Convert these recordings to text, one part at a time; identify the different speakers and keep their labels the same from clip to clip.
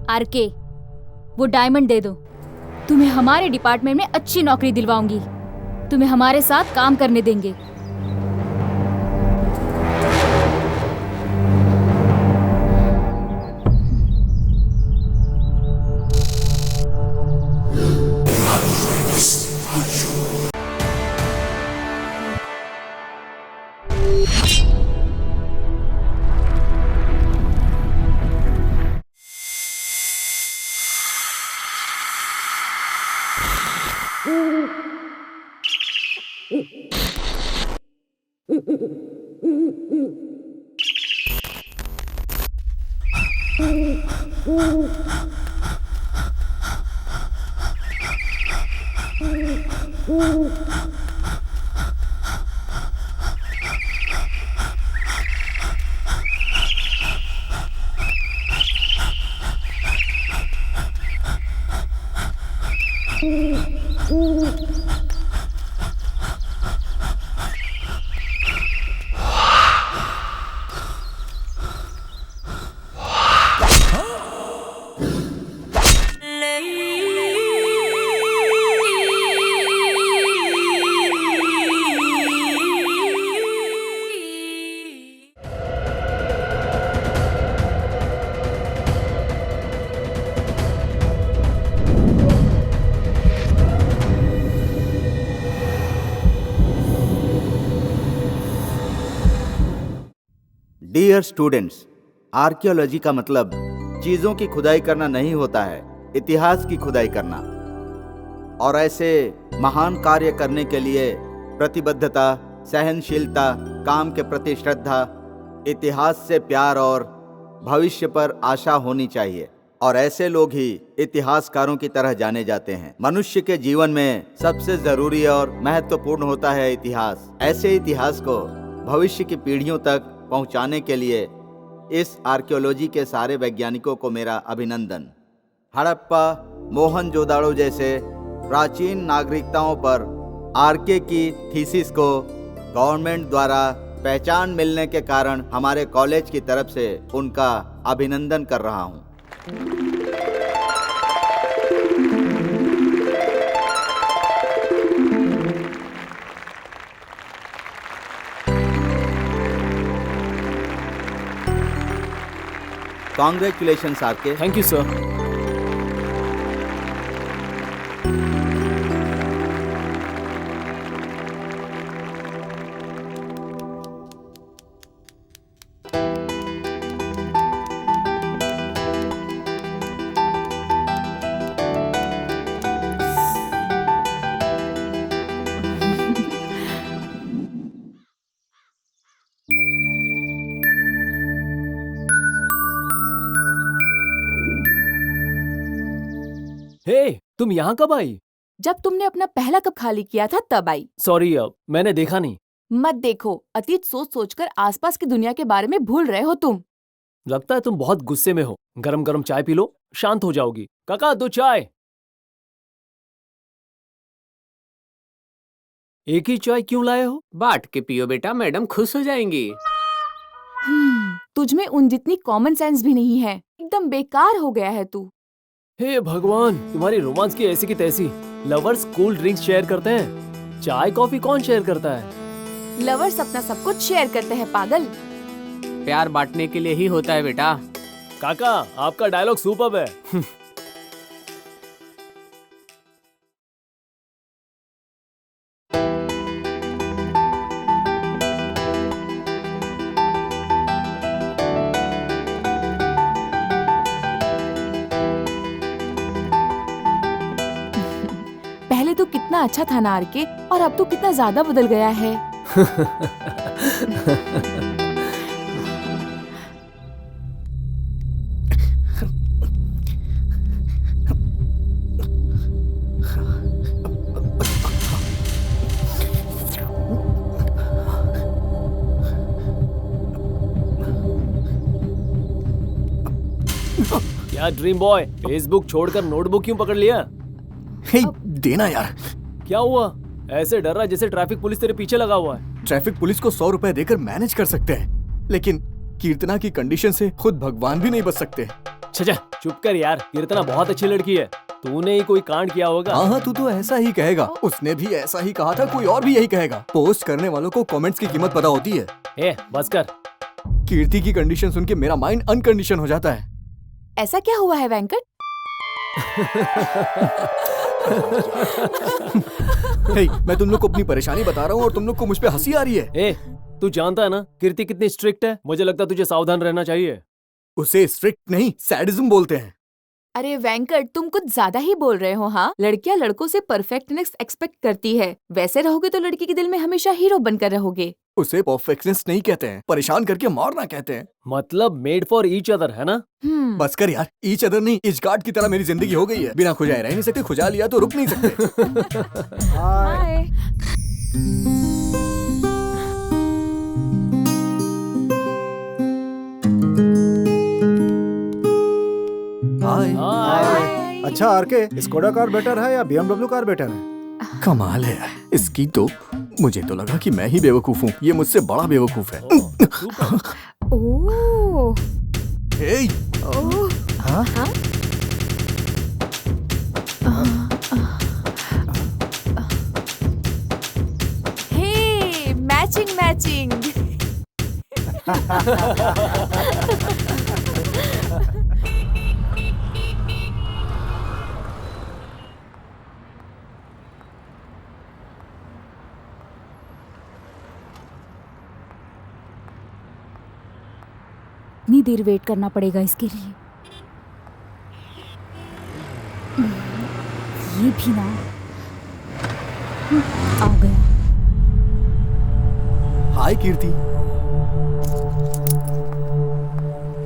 Speaker 1: R K, वो diamond दे दो। तुम्हें हमारे डिपार्टमेंट में अच्छी नौकरी दिलवाऊंगी। तुम्हें हमारे साथ काम करने देंगे।
Speaker 2: डियर स्टूडेंट्स, आर्कियोलॉजी का मतलब चीजों की खुदाई करना नहीं होता है, इतिहास की खुदाई करना। और ऐसे महान कार्य करने के लिए प्रतिबद्धता, सहनशीलता, काम के प्रति श्रद्धा, इतिहास से प्यार और भविष्य पर आशा होनी चाहिए। और ऐसे लोग ही इतिहासकारों की तरह जाने जाते हैं। मनुष्य के जीवन में सबसे जरूरी और महत्वपूर्ण होता है इतिहास। ऐसे इतिहास को भविष्य की पीढ़ियों तक पहुंचाने के लिए इस आर्कियोलॉजी के सारे वैज्ञानिकों को मेरा अभिनंदन। हड़प्पा, मोहनजोदाड़ो जैसे प्राचीन नागरिकताओं पर आरके की थीसिस को गवर्नमेंट द्वारा पहचान मिलने के कारण हमारे कॉलेज की तरफ से उनका अभिनंदन कर रहा हूं। Congratulations, RK.
Speaker 3: Thank you sir. हे, तुम यहाँ कब आई?
Speaker 4: जब तुमने अपना पहला कप खाली किया था तब आई।
Speaker 3: सॉरी, अब मैंने देखा नहीं।
Speaker 4: मत देखो, अतीत सोच सोचकर आसपास की दुनिया के बारे में भूल रहे हो तुम।
Speaker 3: लगता है तुम बहुत गुस्से में हो। गरम गरम चाय पी लो, शांत हो जाओगी। काका, 2 चाय। एक ही चाय क्यों लाए हो?
Speaker 5: बांट के पियो बेटा, मैडम खुश हो जाएंगी।
Speaker 4: तुझमें उन जितनी कॉमन सेंस भी नहीं है। एकदम बेकार हो गया है तू।
Speaker 3: हे भगवान, तुम्हारी रोमांस की ऐसी की तैसी। लवर्स कोल्ड ड्रिंक्स शेयर करते हैं, चाय कॉफी कौन शेयर करता है?
Speaker 4: लवर्स अपना सब कुछ शेयर करते हैं पागल।
Speaker 5: प्यार बांटने के लिए ही होता है बेटा।
Speaker 3: काका, आपका डायलॉग सुपर्ब है।
Speaker 4: पहले तो कितना अच्छा था ना आरके, और अब तो कितना ज्यादा बदल गया है।
Speaker 3: क्या ड्रीम बॉय, फेसबुक छोड़कर नोटबुक क्यों पकड़ लिया?
Speaker 6: हे, देना यार।
Speaker 3: क्या हुआ? ऐसे डर रहा जैसे ट्रैफिक पुलिस तेरे पीछे लगा हुआ है।
Speaker 6: ट्रैफिक पुलिस को 100 रुपए देकर मैनेज कर सकते हैं, लेकिन कीर्तना की कंडीशन से खुद भगवान भी नहीं बच सकते।
Speaker 3: छजा चुप कर यार, कीर्तना बहुत अच्छी लड़की है। तूने ही कोई कांड किया होगा।
Speaker 6: हाँ, तू तो ऐसा ही कहेगा। उसने भी ऐसा ही कहा था, कोई और भी यही कहेगा। पोस्ट करने वालों को कमेंट्स की कीमत पता होती है।
Speaker 3: ए बस कर।
Speaker 6: कीर्ति की कंडीशन सुन के मेरा माइंड अनकंडीशन हो जाता है।
Speaker 4: ऐसा क्या हुआ है वेंकट?
Speaker 6: हे, मैं तुम लोग को अपनी परेशानी बता रहा हूँ और तुम लोग को मुझ पे हंसी आ रही है।
Speaker 3: ए तू जानता है ना कीर्ति कितनी स्ट्रिक्ट है। मुझे लगता है तुझे सावधान रहना चाहिए।
Speaker 6: उसे स्ट्रिक्ट नहीं, सैडिज्म बोलते हैं।
Speaker 4: अरे वेंकट, तुम कुछ ज्यादा ही बोल रहे हो। हाँ, लड़कियां लड़कों से परफेक्टनेस एक्सपेक्ट करती है। वैसे रहोगे तो लड़की के दिल में हमेशा हीरो बनकर रहोगे।
Speaker 6: उसे परफेक्शनिस्ट नहीं कहते हैं, परेशान करके मारना कहते हैं।
Speaker 3: मतलब मेड फॉर ईच अदर है ना।
Speaker 6: बस कर यार, ईच अदर नहीं, इच गार्ड की तरह मेरी जिंदगी हो गई है। बिना खुजाए रह नहीं सकते, खुजा लिया तो रुक नहीं सकते।
Speaker 4: हाय।
Speaker 6: हाय।
Speaker 4: हाय।
Speaker 7: अच्छा आरके, स्कोडा कार बेटर है या BMW कार बेटर है?
Speaker 6: कमाल है यार इसकी तो। मुझे तो लगा कि मैं ही बेवकूफ हूँ, ये मुझसे बड़ा बेवकूफ है।
Speaker 4: ओह,
Speaker 6: हे,
Speaker 4: ओह,
Speaker 7: हाँ?
Speaker 4: हे, मैचिंग मैचिंग।
Speaker 1: इतनी देर वेट करना पड़ेगा इसके लिए। ये भी ना आ गया।
Speaker 6: हाय कीर्ति।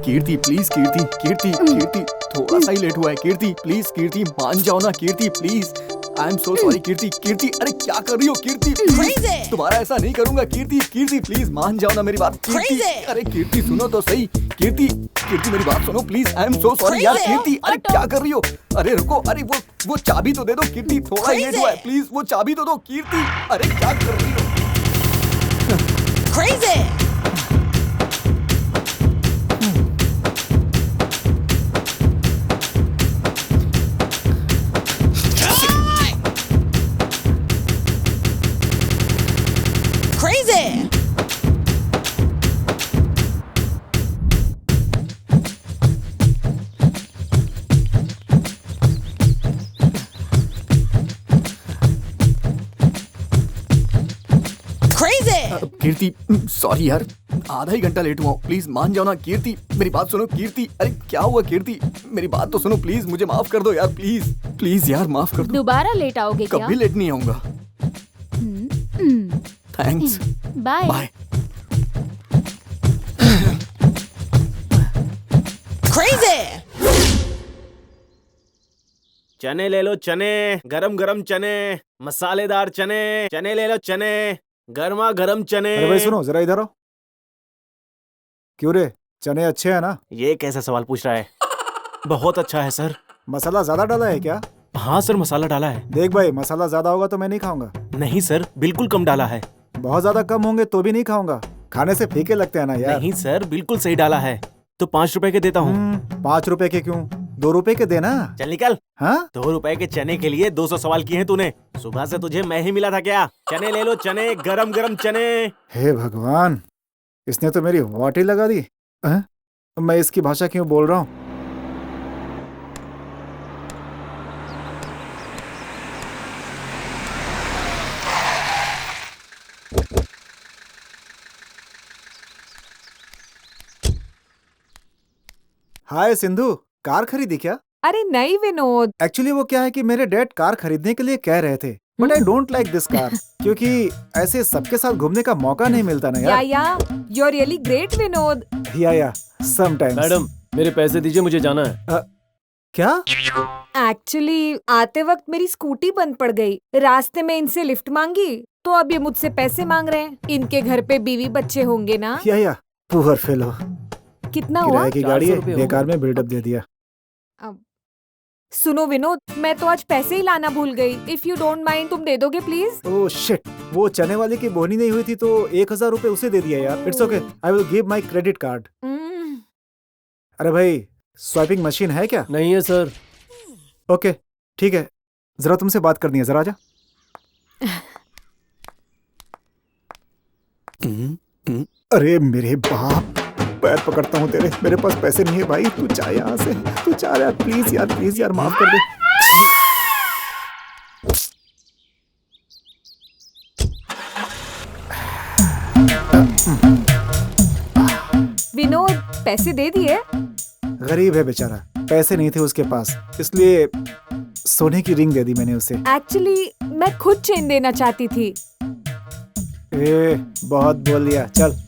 Speaker 6: कीर्ति प्लीज, कीर्ति कीर्ति कीर्ति थोड़ा सा ही लेट हुआ है। कीर्ति प्लीज, कीर्ति मान जाओ ना। Kirti please, I am so sorry. Kirti Kirti अरे क्या कर रही हो कीर्ति? प्लीज दोबारा ऐसा नहीं करूंगा। कीर्ति कीर्ति प्लीज मान जाओ ना मेरी बात। कीर्ति अरे कीर्ति सुनो तो सही। कीर्ति कीर्ति मेरी बात सुनो please. I am so sorry यार। कीर्ति अरे क्या कर रही हो? अरे रुको, अरे वो चाबी तो दे दो कीर्ति, थोड़ा ही लेट हुआ है। प्लीज वो चाबी तो दो कीर्ति। अरे क्या कर रही हो? कीर्ति सॉरी यार, आधा ही घंटा लेट हुआ हूँ। प्लीज मान जाओ ना कीर्ति, मेरी बात सुनो कीर्ति। अरे क्या हुआ कीर्ति? मेरी बात तो सुनो प्लीज, मुझे माफ कर दो यार। प्लीज प्लीज यार माफ कर दो।
Speaker 1: दोबारा लेट आओगे क्या?
Speaker 6: कभी लेट नहीं आऊंगा। Thanks,
Speaker 1: bye.
Speaker 6: बाय।
Speaker 8: चने ले लो, चने गरम गरम चने, मसालेदार चने। चने ले लो, चने गर्मा गरम चने।
Speaker 7: अरे भाई सुनो जरा इधर आओ। क्यों रे, चने अच्छे हैं ना?
Speaker 8: ये कैसा सवाल पूछ रहा है? बहुत अच्छा है सर।
Speaker 7: मसाला ज्यादा डाला है क्या?
Speaker 8: हाँ सर, मसाला डाला है।
Speaker 7: देख भाई, मसाला ज्यादा होगा तो मैं नहीं खाऊंगा।
Speaker 8: नहीं सर, बिल्कुल कम डाला है।
Speaker 7: बहुत ज्यादा कम होंगे तो भी नहीं खाऊंगा। खाने से फीके लगते हैं ना यार।
Speaker 8: नहीं सर, बिल्कुल सही डाला है। तो 5 रुपए के देता हूँ।
Speaker 7: 5 रुपए के क्यों? 2 रुपए के देना।
Speaker 8: चल निकल।
Speaker 7: हाँ
Speaker 8: 2 रुपए के चने के लिए 200 सवाल किए हैं तूने। सुबह से तुझे मैं ही मिला था क्या? चने ले लो, चने गरम गरम चने।
Speaker 7: हे भगवान, इसने तो मेरी वाट ही लगा दी। हैं? मैं इसकी भाषा क्यों बोल रहा हूँ? हाय सिंधु, कार खरीदी क्या?
Speaker 9: अरे नहीं विनोद।
Speaker 7: एक्चुअली वो क्या है कि मेरे डैड कार खरीदने के लिए कह रहे थे, but I don't like this car क्योंकि ऐसे सबके साथ घूमने का मौका नहीं मिलता ना यार।
Speaker 9: You are really great Vinod.
Speaker 7: Yeah sometimes.
Speaker 3: Madam मेरे पैसे दीजिए, मुझे जाना है।
Speaker 7: क्या?
Speaker 9: एक्चुअली आते वक्त मेरी स्कूटी बंद पड़ गई। रास्ते में इनसे लिफ्ट मांगी तो अब ये मुझसे पैसे मांग रहे हैं। इनके घर पे बीवी बच्चे होंगे ना।
Speaker 7: या पुअर फेलो।
Speaker 9: कितना हुआ?
Speaker 7: किराए की गाड़ी
Speaker 3: 400
Speaker 7: है,
Speaker 3: रुपए
Speaker 7: बेकार में बिल्डअप दे दिया।
Speaker 9: सुनो विनोद, मैं तो आज पैसे ही लाना भूल गई। इफ यू डोंट माइंड तुम दे दोगे प्लीज?
Speaker 7: ओह शिट, वो चने वाले की बोनी नहीं हुई थी तो 1000 रुपए उसे दे दिया यार। It's okay, I will give my credit card. अरे भाई स्वाइपिंग मशीन है क्या?
Speaker 3: नहीं है सर।
Speaker 7: ओके ठीक है, जरा तुमसे बात करनी है, जरा आजा। अरे मेरे बाप, पैर पकड़ता हूँ तेरे, मेरे पास पैसे नहीं है भाई, तू जा यहाँ से, तू जा यार, प्लीज यार माफ कर दे।
Speaker 9: विनोद पैसे दे दिए?
Speaker 7: गरीब है बेचारा, पैसे नहीं थे उसके पास, इसलिए सोने की रिंग दे दी मैंने उसे।
Speaker 9: एक्चुअली मैं खुद चेन देना चाहती थी।
Speaker 7: बहुत बोल दिया, चल।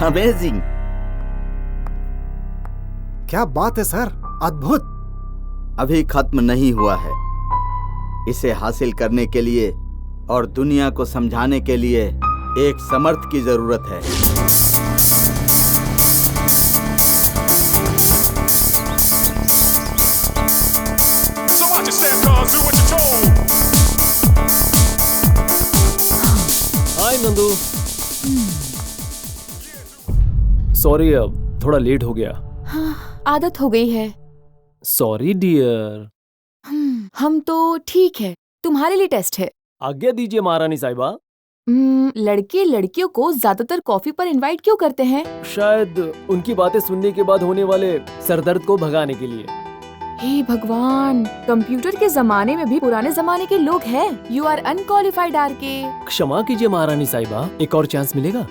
Speaker 2: अमेजिंग।
Speaker 7: क्या बात है सर, अद्भुत।
Speaker 2: अभी खत्म नहीं हुआ है। इसे हासिल करने के लिए और दुनिया को समझाने के लिए एक समर्थ की जरूरत है।
Speaker 3: हाय नंदू। सॉरी, अब थोड़ा लेट हो गया।
Speaker 4: हाँ, आदत हो गई है।
Speaker 3: Sorry dear.
Speaker 4: हम तो ठीक है, तुम्हारे लिए टेस्ट है।
Speaker 3: आज्ञा दीजिए महारानी साहिबा।
Speaker 4: लड़के लड़कियों को ज्यादातर कॉफी पर इनवाइट क्यों करते हैं?
Speaker 3: शायद उनकी बातें सुनने के बाद होने वाले सरदर्द को भगाने के लिए।
Speaker 4: हे भगवान, कंप्यूटर के जमाने में भी पुराने जमाने के लोग हैं। You are unqualified RK.
Speaker 3: क्षमा कीजिए महारानी साहिबा, एक और चांस मिलेगा?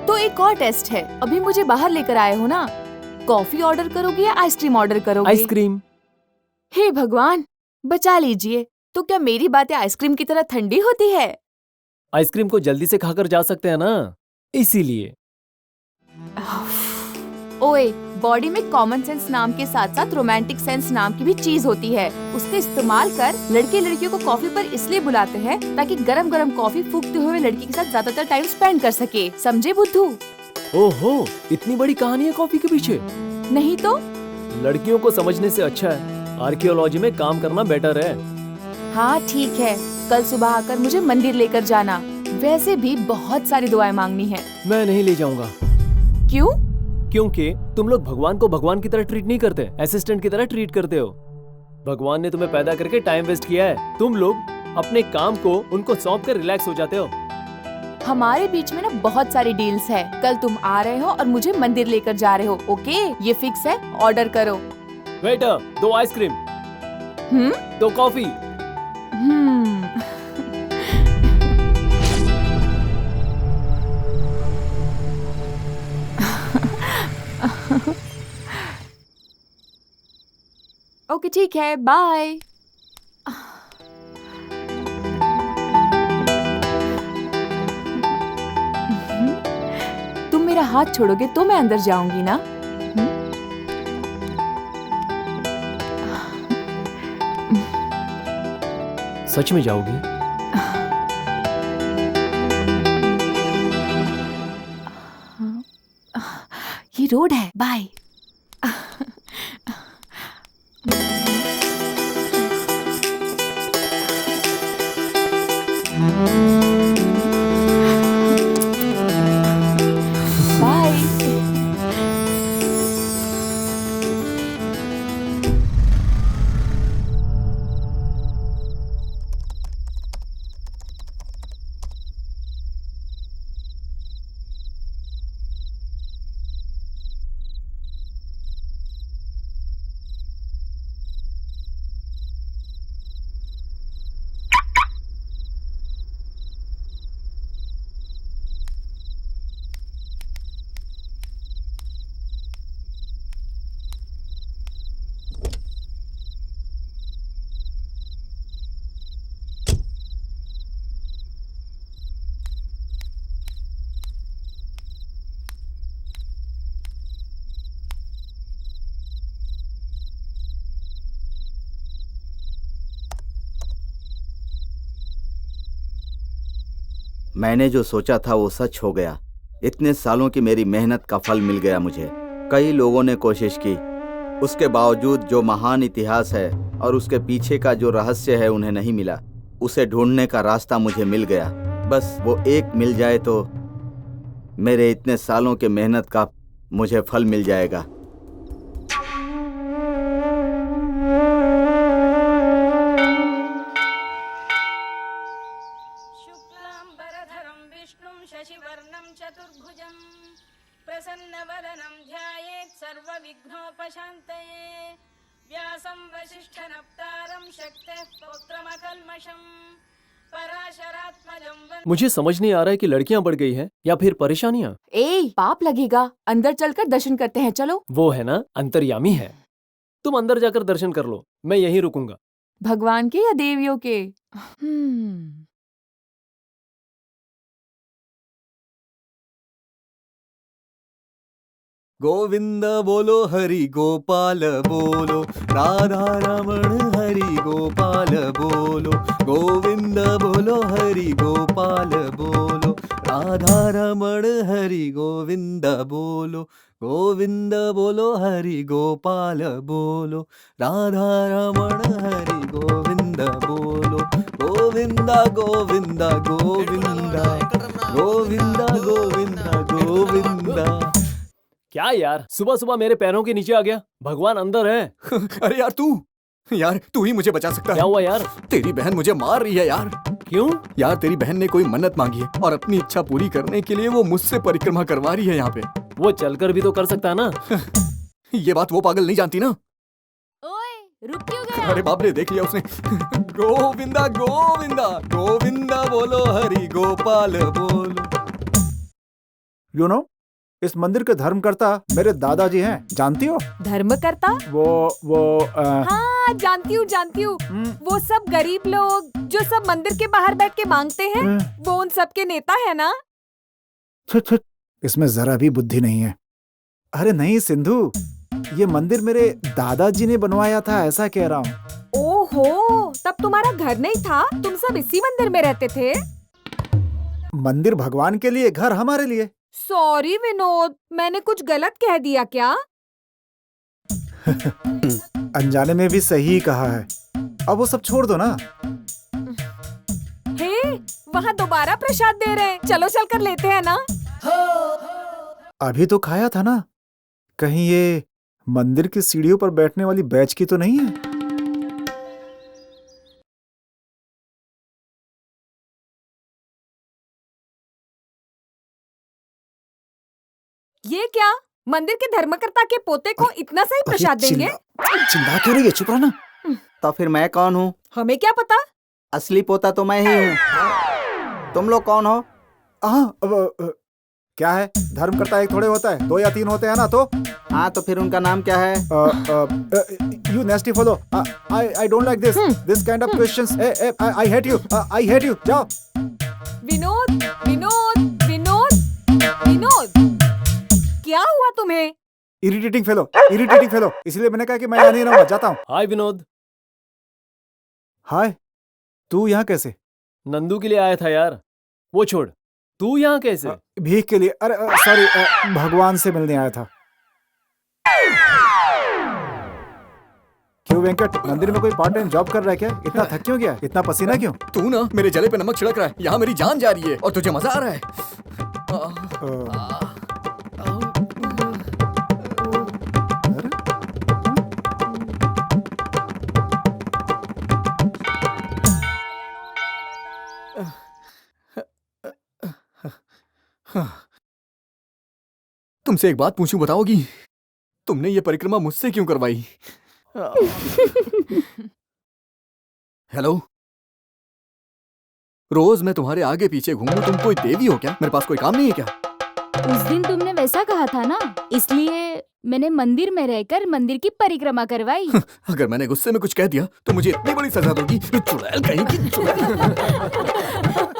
Speaker 4: तो एक और टेस्ट है। अभी मुझे बाहर लेकर आए हो ना, कॉफी ऑर्डर करोगे या आइसक्रीम ऑर्डर करोगे?
Speaker 3: आइसक्रीम।
Speaker 4: हे भगवान, बचा लीजिए। तो क्या मेरी बातें आइसक्रीम की तरह ठंडी होती है?
Speaker 3: आइसक्रीम को जल्दी से खाकर जा सकते हैं ना, इसीलिए।
Speaker 4: ओए, बॉडी में कॉमन सेंस नाम के साथ साथ रोमांटिक सेंस नाम की भी चीज होती है। उसका इस्तेमाल कर लड़के लड़कियों को कॉफी पर इसलिए बुलाते हैं ताकि गरम गरम कॉफी फूकते हुए लड़की के साथ ज्यादातर टाइम स्पेंड कर सके। समझे बुद्धू?
Speaker 3: ओहो, इतनी बड़ी कहानी है कॉफी के पीछे।
Speaker 4: नहीं तो
Speaker 3: लड़कियों को समझने से अच्छा है आर्कियोलॉजी में काम करना बेटर है।
Speaker 4: हाँ ठीक है, कल सुबह आकर मुझे मंदिर लेकर जाना। वैसे भी बहुत सारी दुआएं मांगनी है।
Speaker 3: मैं नहीं ले जाऊंगा।
Speaker 4: क्यों?
Speaker 3: क्योंकि तुम लोग भगवान को भगवान की तरह ट्रीट नहीं करते, असिस्टेंट की तरह ट्रीट करते हो। भगवान ने तुम्हें पैदा करके टाइम वेस्ट किया है, तुम लोग अपने काम को उनको सौंप कर रिलैक्स हो जाते हो।
Speaker 4: हमारे बीच में ना बहुत सारी डील्स है। कल तुम आ रहे हो और मुझे मंदिर लेकर जा रहे हो, ओके? ये फिक्स है, ऑर्डर करो।
Speaker 3: Waiter, 2 ice cream. 2 कॉफी।
Speaker 4: ओके ठीक है, बाय। तुम मेरा हाथ छोड़ोगे तो मैं अंदर जाऊंगी ना?
Speaker 3: सच में जाओगी?
Speaker 4: ये रोड है, बाय।
Speaker 2: मैंने जो सोचा था वो सच हो गया। इतने सालों की मेरी मेहनत का फल मिल गया मुझे। कई लोगों ने कोशिश की, उसके बावजूद जो महान इतिहास है और उसके पीछे का जो रहस्य है उन्हें नहीं मिला। उसे ढूंढने का रास्ता मुझे मिल गया। बस वो एक मिल जाए तो मेरे इतने सालों के मेहनत का मुझे फल मिल जाएगा।
Speaker 10: शुक्लांबरधरं विष्णुं शशिवर्णं चतुर्भुजं प्रसन्नवदनं ध्यायेत् सर्वविघ्नोपशान्तये व्यासं वसिष्ठनप्तारं शक्तेः पौत्रमकल्मषम् पराशरात्मजं वन्दे।
Speaker 3: मुझे समझ नहीं आ रहा है कि लड़कियां बढ़ गई हैं या फिर परेशानियां।
Speaker 4: ए पाप लगेगा, अंदर चलकर दर्शन करते हैं, चलो।
Speaker 3: वो है ना, अंतर्यामी है। तुम अंदर जाकर दर्शन कर लो, मैं यहीं रुकूंगा।
Speaker 4: भगवान के या देवियों के?
Speaker 6: गोविंद बोलो हरि गोपाल बोलो, राधा रमण हरि गोपाल बोलो। गोविंद बोलो हरि गोपाल बोलो, राधा रमण हरि गोविंद बोलो। गोविंद बोलो हरि गोपाल बोलो, राधा रमण हरि गोविंद बोलो। गोविंद गोविंद गोविंद गोविंद गोविंद गोविंद।
Speaker 3: क्या यार, सुबह सुबह मेरे पैरों के नीचे आ गया। भगवान अंदर है।
Speaker 6: अरे यार तू ही मुझे बचा सकता है।
Speaker 3: क्या हुआ यार?
Speaker 6: तेरी बहन मुझे मार रही है यार।
Speaker 3: क्यों?
Speaker 6: यार तेरी बहन ने कोई मन्नत मांगी है और अपनी इच्छा पूरी करने के लिए वो मुझसे परिक्रमा करवा रही है यहाँ पे।
Speaker 3: वो चलकर भी तो कर सकता है ना।
Speaker 6: ये बात वो पागल नहीं जानती ना।
Speaker 1: ओए, रुक क्यों गया?
Speaker 6: अरे बाप रे, देख लिया उसने। गोविंदा गोविंदा गोविंदा बोलो हरि गोपाल बोलो।
Speaker 7: यू नो, इस मंदिर के धर्मकर्ता मेरे दादाजी हैं, जानती हो?
Speaker 9: धर्मकर्ता?
Speaker 7: वो
Speaker 9: हाँ, जानती हूँ। वो सब गरीब लोग जो सब मंदिर के बाहर बैठ के मांगते हैं, वो उन सब के नेता है ना?
Speaker 7: इसमें जरा भी बुद्धि नहीं है। अरे नहीं सिंधु, ये मंदिर मेरे दादाजी ने बनवाया था, ऐसा कह रहा हूँ।
Speaker 9: ओहो, तब तुम्हारा घर नहीं था, तुम सब इसी मंदिर में रहते थे?
Speaker 7: मंदिर भगवान के लिए, घर हमारे लिए।
Speaker 9: सॉरी विनोद, मैंने कुछ गलत कह दिया क्या?
Speaker 7: अनजाने में भी सही कहा है। अब वो सब छोड़ दो ना।
Speaker 9: हे, वहाँ दोबारा प्रसाद दे रहे हैं, चलो चलकर लेते हैं ना।
Speaker 7: अभी तो खाया था ना। कहीं ये मंदिर की सीढ़ियों पर बैठने वाली बैच की तो नहीं है?
Speaker 9: ये क्या, मंदिर के धर्मकर्ता के पोते को इतना सही प्रसाद देंगे?
Speaker 7: चिल्ला क्यों रही है? चुप रहा ना।
Speaker 2: तो फिर मैं कौन हूँ?
Speaker 9: हमें क्या पता?
Speaker 2: असली पोता तो मैं ही हूँ। तुम लोग कौन हो?
Speaker 7: क्या है, धर्मकर्ता एक थोड़े होता है, 2 या 3 होते हैं ना। तो
Speaker 2: हाँ, तो फिर उनका नाम क्या है?
Speaker 7: You nasty fellow, I don't like this kind of questions. I hate you. I hate you. जाओ।
Speaker 9: विनोद, विनोद, विनोद, विनोद, क्या हुआ तुम्हें?
Speaker 7: इरिटेटिंग फेलो, इसलिए मैंने कहा कि मैं यहाँ नहीं रहूंगा, जाता हूँ।
Speaker 3: हाय विनोद।
Speaker 7: हाय, तू यहाँ कैसे?
Speaker 3: नंदू के लिए आया था यार। वो छोड़, तू यहाँ कैसे?
Speaker 7: भीख के लिए। अरे सॉरी, भगवान से मिलने आया था। क्यों वेंकट, मंदिर में कोई पार्ट टाइम जॉब कर रहा है क्या? इतना थक क्यों गया? इतना पसीना क्यों?
Speaker 6: तू ना मेरे जले पे नमक छिड़क रहा है। यहाँ मेरी जान जा रही है और तुझे मजा आ रहा है। तुमसे एक बात पूछूं, बताओगी? तुमने ये परिक्रमा मुझसे क्यों करवाई? हेलो, रोज मैं तुम्हारे आगे पीछे घूमूं, तुम कोई देवी हो क्या? मेरे पास कोई काम नहीं है क्या?
Speaker 1: उस दिन तुमने वैसा कहा था ना, इसलिए मैंने मंदिर में रहकर मंदिर की परिक्रमा करवाई।
Speaker 6: अगर मैंने गुस्से में कुछ कह दिया तो मुझे इतनी बड़ी सजा दोगी? चुड़ैल कहीं की चुड़ैल।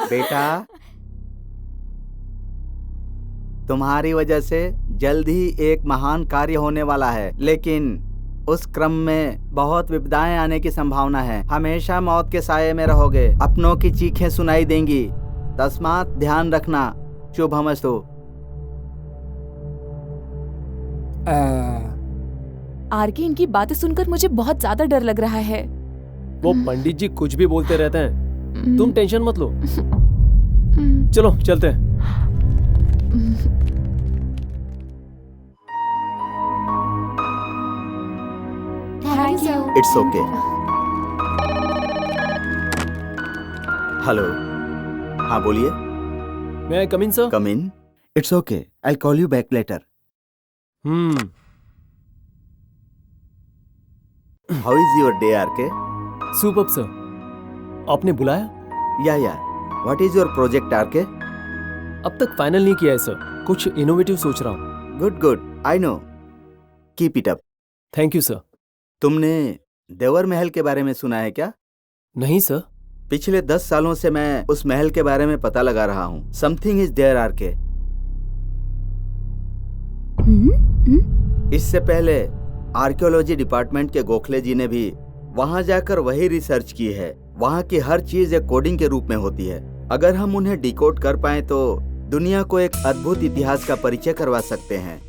Speaker 2: बेटा, तुम्हारी वजह से जल्द ही एक महान कार्य होने वाला है, लेकिन उस क्रम में बहुत विपदाएं आने की संभावना है। हमेशा मौत के साये में रहोगे, अपनों की चीखें सुनाई देंगी, तस्मात ध्यान रखना। शुभमस्तु।
Speaker 4: आरके, इनकी बातें सुनकर मुझे बहुत ज्यादा डर लग रहा है।
Speaker 3: वो पंडित जी कुछ भी बोलते रहते हैं, तुम टेंशन मत लो। चलो चलते हैं।
Speaker 1: Thank you.
Speaker 2: It's okay. Hello. हाँ बोलिए।
Speaker 3: May I come in sir?
Speaker 2: Come in. It's okay, I call you back later. How is your day RK?
Speaker 3: Superb sir. आपने बुलाया?
Speaker 2: या what is your project RK?
Speaker 3: अब तक फाइनल नहीं किया है सर, कुछ इनोवेटिव सोच रहा हूँ।
Speaker 2: Good, I know. Keep it up.
Speaker 3: Thank you sir.
Speaker 2: तुमने देवर महल के बारे में सुना है क्या?
Speaker 3: नहीं सर।
Speaker 2: पिछले 10 सालों से मैं उस महल के बारे में पता लगा रहा हूँ। Something is there RK. इससे पहले आर्कियोलॉजी डिपार्टमेंट के गोखले जी ने भी वहां जाकर वही रिसर्च की है। वहां की हर चीज एक कोडिंग के रूप में होती है। अगर हम उन्हें डिकोड कर पाए तो दुनिया को एक अद्भुत इतिहास का परिचय करवा सकते हैं।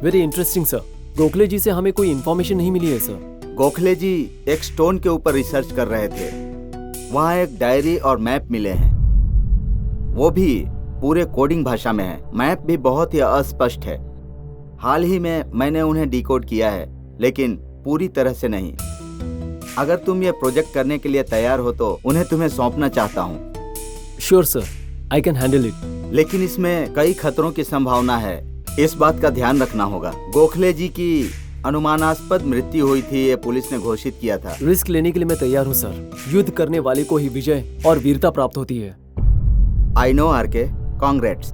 Speaker 3: Very interesting sir. Gokhale ji से हमें कोई इन्फॉर्मेशन नहीं मिली है सर।
Speaker 2: गोखले जी एक स्टोन के ऊपर रिसर्च कर रहे थे। वहाँ एक डायरी और मैप मिले हैं, वो भी पूरे कोडिंग भाषा में है। मैप भी बहुत ही अस्पष्ट है। हाल ही में मैंने उन्हें डिकोड किया है, लेकिन पूरी तरह से नहीं। अगर तुम ये प्रोजेक्ट करने के लिए तैयार हो तो उन्हें तुम्हें सौंपना चाहता हूँ।
Speaker 3: Sure sir, I can handle it.
Speaker 2: लेकिन इसमें कई खतरों की संभावना है, इस बात का ध्यान रखना होगा। गोखले जी की अनुमानास्पद मृत्यु हुई थी, ये पुलिस ने घोषित किया था।
Speaker 3: रिस्क लेने के लिए मैं तैयार हूँ सर। युद्ध करने वाले को ही विजय और वीरता प्राप्त होती है।
Speaker 2: I know RK, congrats.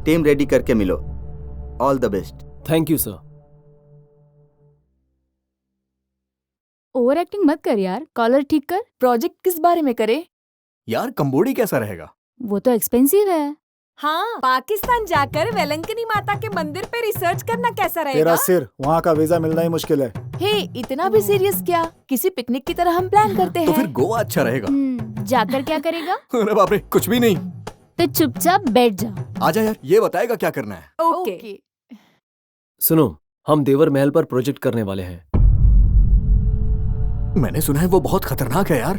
Speaker 2: Team ready करके मिलो। All the best.
Speaker 3: Thank you sir.
Speaker 1: Over acting मत कर यार, कॉलर ठीक कर।
Speaker 4: प्रोजेक्ट किस बारे में करे?
Speaker 6: यार कंबोडी कैसा रहेगा?
Speaker 1: वो तो एक्सपेंसिव है।
Speaker 9: हाँ, पाकिस्तान जाकर वेलंकनी माता के मंदिर पे रिसर्च करना कैसा रहेगा?
Speaker 7: तेरा सिर, वहाँ का वीजा मिलना ही मुश्किल है।
Speaker 4: हे, इतना भी सीरियस क्या? किसी पिकनिक की तरह हम प्लान करते हैं।
Speaker 6: तो फिर गोवा अच्छा रहेगा।
Speaker 1: जाकर क्या करेगा?
Speaker 6: अरे बाप रे, कुछ भी नहीं।
Speaker 1: तो चुपचाप बैठ जा।
Speaker 6: आजा यार, ये बताएगा क्या करना है।
Speaker 9: ओके।
Speaker 3: सुनो, हम देवर महल पर प्रोजेक्ट करने वाले हैं।
Speaker 6: मैंने सुना है वो बहुत खतरनाक है यार।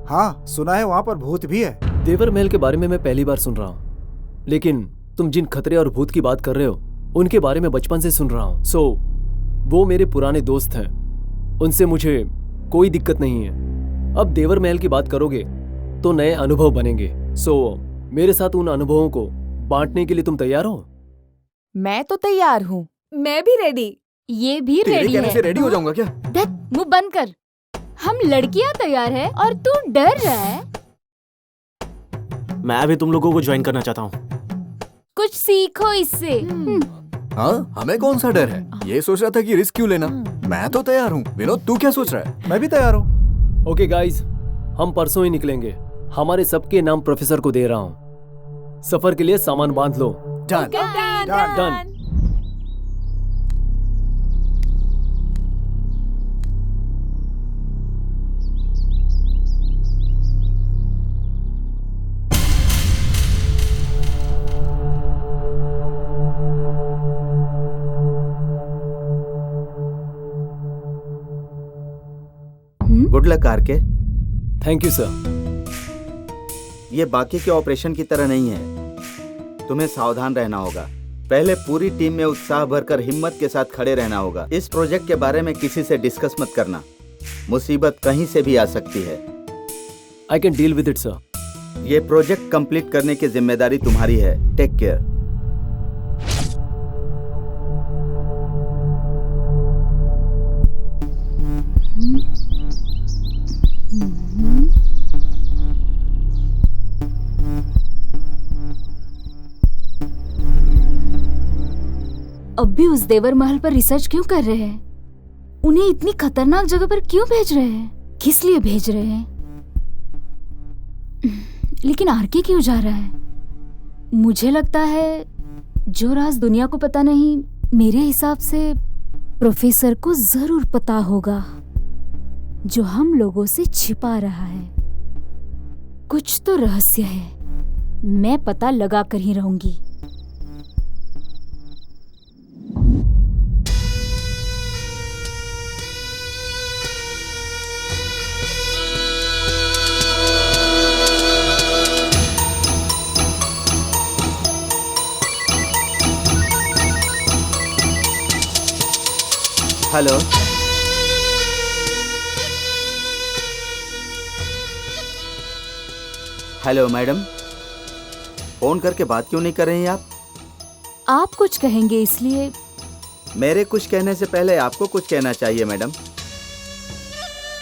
Speaker 7: हाँ, सुना है वहाँ पर भूत भी है।
Speaker 3: देवर महल के बारे में मैं पहली बार सुन रहा हूँ, लेकिन तुम जिन खतरे और भूत की बात कर रहे हो उनके बारे में बचपन से सुन रहा हूँ। सो वो मेरे पुराने दोस्त हैं, उनसे मुझे कोई दिक्कत नहीं है। अब देवर महल की बात करोगे तो नए अनुभव बनेंगे। सो मेरे साथ उन अनुभवों को बांटने के लिए तुम तैयार हो?
Speaker 4: मैं तो तैयार हूँ।
Speaker 9: मैं भी रेडी।
Speaker 1: ये भी
Speaker 6: तेरे
Speaker 1: रेडी
Speaker 6: कहने
Speaker 1: है।
Speaker 6: से रेडी हो जाऊंगा क्या?
Speaker 1: धत, मुंह बंद कर। हम लड़कियां तैयार है और तू डर रहा है।
Speaker 8: मैं भी तुम लोगों को ज्वाइन करना चाहता हूँ।
Speaker 1: कुछ सीखो इससे।
Speaker 6: हाँ, हमें कौन सा डर है? ये सोच रहा था कि रिस्क क्यों लेना। मैं तो तैयार हूँ। विनोद, तू क्या सोच रहा है?
Speaker 7: मैं भी तैयार हूँ।
Speaker 3: ओके गाइज, हम परसों ही निकलेंगे। हमारे सबके नाम प्रोफेसर को दे रहा हूँ। सफर के लिए सामान बांध लो।
Speaker 6: Done.
Speaker 3: Done.
Speaker 2: Good luck RK.
Speaker 3: Thank you sir.
Speaker 2: ये बाकी के ऑपरेशन की तरह नहीं है, तुम्हें सावधान रहना होगा। पहले पूरी टीम में उत्साह भरकर हिम्मत के साथ खड़े रहना होगा। इस प्रोजेक्ट के बारे में किसी से डिस्कस मत करना, मुसीबत कहीं से भी आ सकती है।
Speaker 3: I can deal with it sir.
Speaker 2: ये प्रोजेक्ट कंप्लीट करने की जिम्मेदारी तुम्हारी है। Take care.
Speaker 1: अब भी उस देवर महल पर रिसर्च क्यों कर रहे हैं? उन्हें इतनी खतरनाक जगह पर क्यों भेज रहे हैं? किस लिए भेज रहे हैं? लेकिन आरके क्यों जा रहा है? मुझे लगता है जो राज दुनिया को पता नहीं, मेरे हिसाब से प्रोफेसर को जरूर पता होगा, जो हम लोगों से छिपा रहा है। कुछ तो रहस्य है, मैं पता लगा कर ही रहूंगी।
Speaker 2: हेलो, हेलो मैडम, फोन करके बात क्यों नहीं कर रही हैं आप?
Speaker 1: आप कुछ कहेंगे इसलिए।
Speaker 2: मेरे कुछ कहने से पहले आपको कुछ कहना चाहिए मैडम।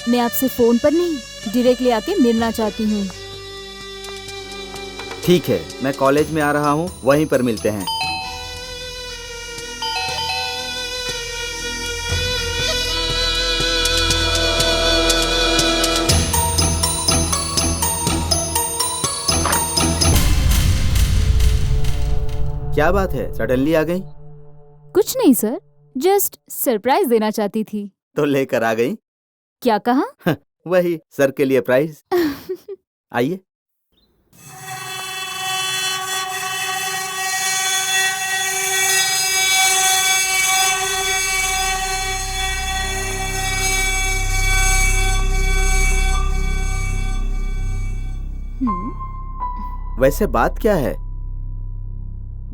Speaker 1: मैं आपसे फोन पर नहीं, डायरेक्टली आके मिलना चाहती हूँ।
Speaker 2: ठीक है, मैं कॉलेज में आ रहा हूँ, वहीं पर मिलते हैं। क्या बात है, सडनली आ गई?
Speaker 1: कुछ नहीं सर, जस्ट सरप्राइज देना चाहती थी।
Speaker 2: तो लेकर आ गई?
Speaker 1: क्या कहा?
Speaker 2: वही, सर के लिए प्राइज। आइए। वैसे बात क्या है?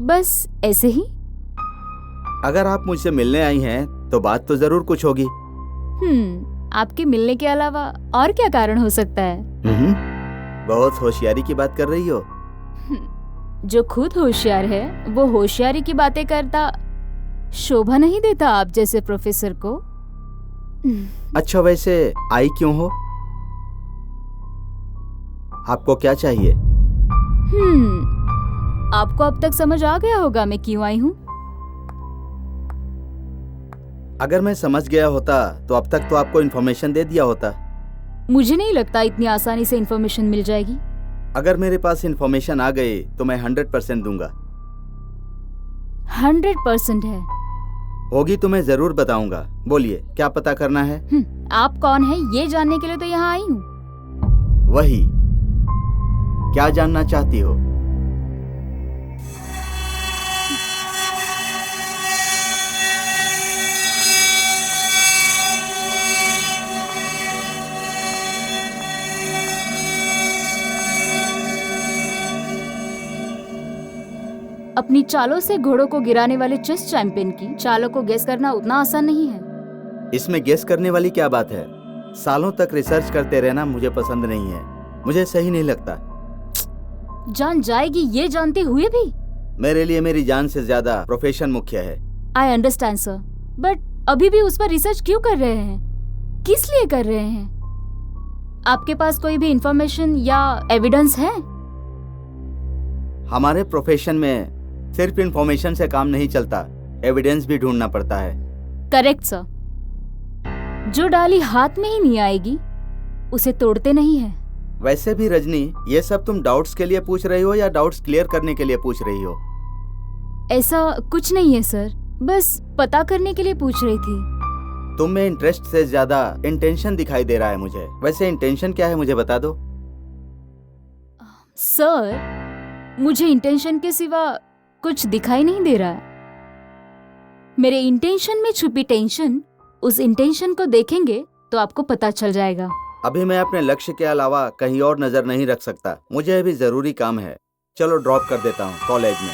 Speaker 1: बस ऐसे ही।
Speaker 2: अगर आप मुझसे मिलने आई हैं तो बात तो जरूर कुछ होगी।
Speaker 1: आपके मिलने के अलावा और क्या कारण हो सकता है?
Speaker 2: बहुत होशियारी की बात कर रही हो।
Speaker 1: जो खुद होशियार है वो होशियारी की बातें करता शोभा नहीं देता आप जैसे प्रोफेसर को।
Speaker 2: अच्छा, वैसे आई क्यों हो? आपको क्या चाहिए?
Speaker 1: आपको अब तक समझ आ गया होगा मैं क्यों आई हूँ।
Speaker 2: अगर मैं समझ गया होता तो अब तक तो आपको इन्फॉर्मेशन दे दिया होता।
Speaker 1: मुझे नहीं लगता इतनी आसानी से इन्फॉर्मेशन मिल जाएगी।
Speaker 2: अगर मेरे पास इन्फॉर्मेशन आ गई तो मैं 100% दूंगा।
Speaker 1: 100% है?
Speaker 2: होगी तो मैं जरूर बताऊंगा। बोलिए, क्या पता करना है?
Speaker 1: आप कौन है ये जानने के लिए तो यहाँ आई हूँ।
Speaker 2: वही, क्या जानना चाहती हो?
Speaker 1: अपनी चालों से घोड़ों को गिराने वाले चेस चैंपियन की चालों को गेस करना उतना आसान नहीं है।
Speaker 2: इसमें गेस करने वाली क्या बात है? सालों तक रिसर्च करते रहना मुझे पसंद नहीं है, मुझे सही नहीं लगता।
Speaker 1: जान जाएगी ये जानते हुए भी?
Speaker 2: मेरे लिए मेरी जान से ज्यादा प्रोफेशन मुख्य है।
Speaker 1: आई अंडरस्टैंड सर, बट अभी भी उस पर रिसर्च क्यों कर रहे हैं? किस लिए कर रहे हैं? आपके पास कोई भी इंफॉर्मेशन या एविडेंस है?
Speaker 2: हमारे प्रोफेशन में सिर्फ इंफॉर्मेशन से काम नहीं चलता, एविडेंस भी ढूंढना पड़ता है।
Speaker 1: Correct sir. जो डाली हाथ में ही नहीं आएगी उसे तोड़ते नहीं है।
Speaker 2: वैसे भी रजनी, ये सब तुम डाउट्स के लिए पूछ रही हो या डाउट्स क्लियर करने के लिए पूछ रही हो?
Speaker 1: ऐसा कुछ नहीं है सर, बस पता करने के लिए पूछ रही थी।
Speaker 2: तुम में इंटरेस्ट से ज्यादा इंटेंशन दिखाई दे रहा है मुझे। वैसे इंटेंशन क्या है मुझे बता दो।
Speaker 1: सर, मुझे इंटेंशन के सिवा कुछ दिखाई नहीं दे रहा है। मेरे इंटेंशन में छुपी टेंशन, उस इंटेंशन को देखेंगे तो आपको पता चल जाएगा।
Speaker 2: अभी मैं अपने लक्ष्य के अलावा कहीं और नजर नहीं रख सकता, मुझे अभी जरूरी काम है। चलो ड्रॉप कर देता हूँ कॉलेज में।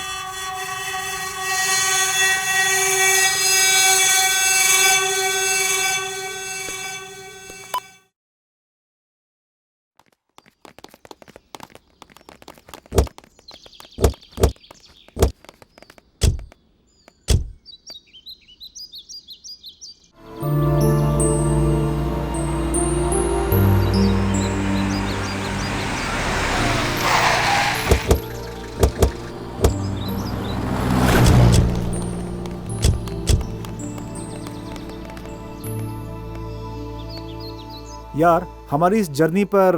Speaker 7: यार, हमारी इस जर्नी पर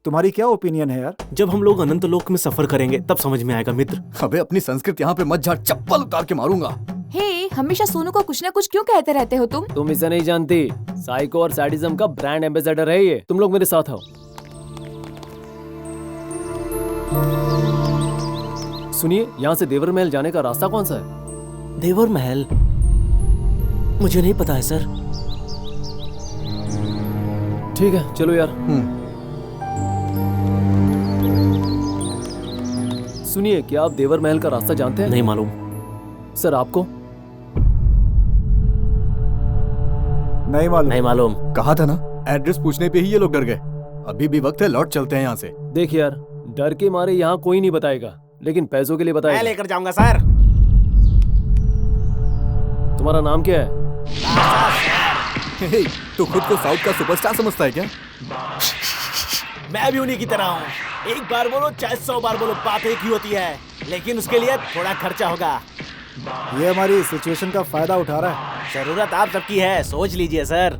Speaker 7: तुम्हारी क्या ओपिनियन है यार?
Speaker 8: जब हम लोग अनंत लोक में सफर करेंगे तब समझ में आएगा मित्र।
Speaker 6: अबे अपनी संस्कृत यहाँ पे मत झाड़, चप्पल उतार के मारूंगा।
Speaker 4: हे, हमेशा सोनू को कुछ ना कुछ क्यों कहते रहते हो तुम?
Speaker 3: तुम इसे नहीं जानती, साइको और सैडिज्म का ब्रांड एम्बेसडर है ये। तुम लोग मेरे साथ आओ। सुनिए, यहाँ से देवर महल जाने का रास्ता कौन सा है?
Speaker 6: देवर महल मुझे नहीं पता है सर।
Speaker 3: ठीक है, चलो यार। सुनिए, क्या आप देवर महल का रास्ता जानते हैं?
Speaker 6: नहीं मालूम।
Speaker 3: सर, आपको?
Speaker 7: नहीं मालूम।
Speaker 6: नहीं मालूम। कहा था ना, एड्रेस पूछने पे ही ये लोग डर गए। अभी भी वक्त है, लौट चलते हैं यहाँ से।
Speaker 3: देख यार, डर के मारे यहाँ कोई नहीं बताएगा, लेकिन पैसों के लिए
Speaker 8: मैं
Speaker 3: बताएगा।
Speaker 8: लेकर जाऊंगा सर।
Speaker 3: तुम्हारा नाम क्या है?
Speaker 6: हे, तो खुद को साउथ का सुपरस्टार समझता है क्या?
Speaker 8: मैं भी उन्हीं की तरह हूँ। एक बार बोलो चाहे 100 बार बोलो, बात एक ही होती है, लेकिन उसके लिए थोड़ा खर्चा होगा।
Speaker 7: ये हमारी सिचुएशन का फायदा उठा रहा है।
Speaker 8: जरूरत आप सबकी है, सोच लीजिए सर।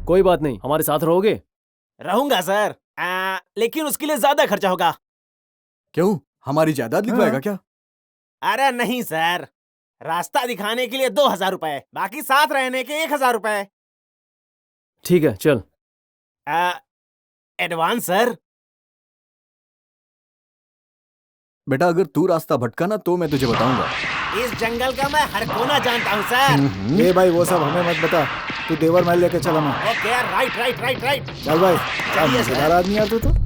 Speaker 3: कोई बात नहीं, हमारे साथ रहोगे?
Speaker 8: रहूंगा सर, लेकिन उसके लिए ज्यादा खर्चा होगा।
Speaker 6: क्यों, हमारी जायदाद लिखवाएगा क्या?
Speaker 8: अरे नहीं सर, रास्ता दिखाने के लिए 2000 रुपए, बाकी साथ रहने के 1000 रुपए।
Speaker 3: ठीक है, चल।
Speaker 8: Advance sir.
Speaker 6: बेटा, अगर तू रास्ता भटका ना तो मैं तुझे बताऊंगा।
Speaker 8: इस जंगल का मैं हर कोना जानता हूँ सर।
Speaker 7: ये भाई वो सब हमें मत बता, तू देवर महल लेके चल हमें।
Speaker 8: Okay, right right right right.
Speaker 7: चल भाई,
Speaker 8: चलिए सर।
Speaker 7: मजेदार आदमी यार तू तो।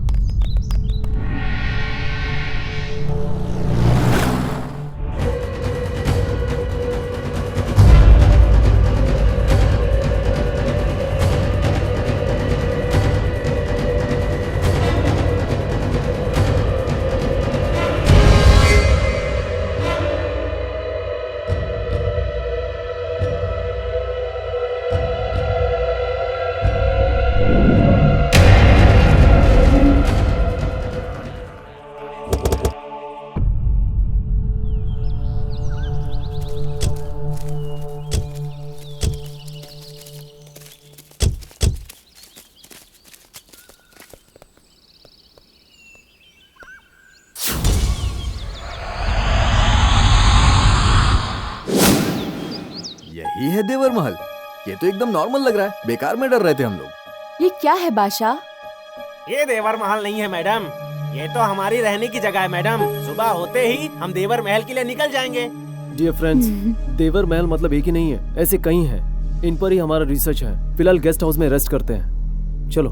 Speaker 6: यही है देवर महल। ये तो एकदम नॉर्मल लग रहा है, बेकार में डर रहे थे हम लोग।
Speaker 4: ये क्या है बादशाह?
Speaker 8: ये देवर महल नहीं है मैडम, ये तो हमारी रहने की जगह है मैडम। सुबह होते ही हम देवर महल के लिए निकल जाएंगे।
Speaker 3: डियर फ्रेंड्स, देवर महल मतलब एक ही नहीं है, ऐसे कई हैं। इन पर ही हमारा रिसर्च है। फिलहाल गेस्ट हाउस में रेस्ट करते हैं। चलो।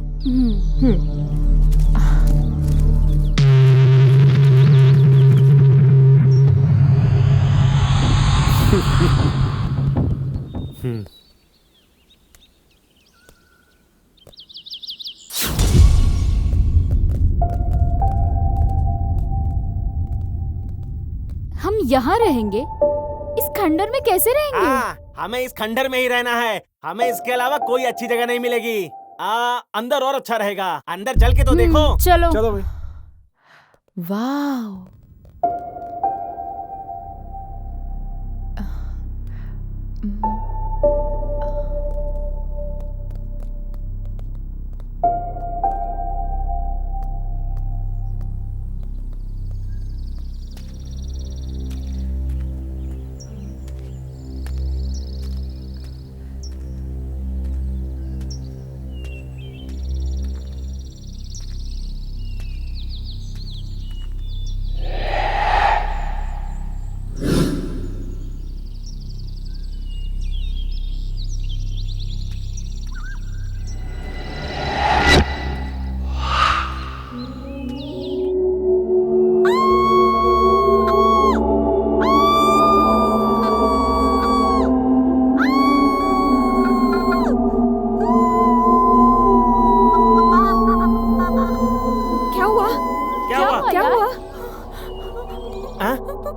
Speaker 1: हम यहाँ रहेंगे? इस खंडर में कैसे रहेंगे?
Speaker 8: हमें इस खंडर में ही रहना है, हमें इसके अलावा कोई अच्छी जगह नहीं मिलेगी। अंदर और अच्छा रहेगा, अंदर चल के तो देखो।
Speaker 1: चलो
Speaker 7: चलो भाई।
Speaker 4: वाह,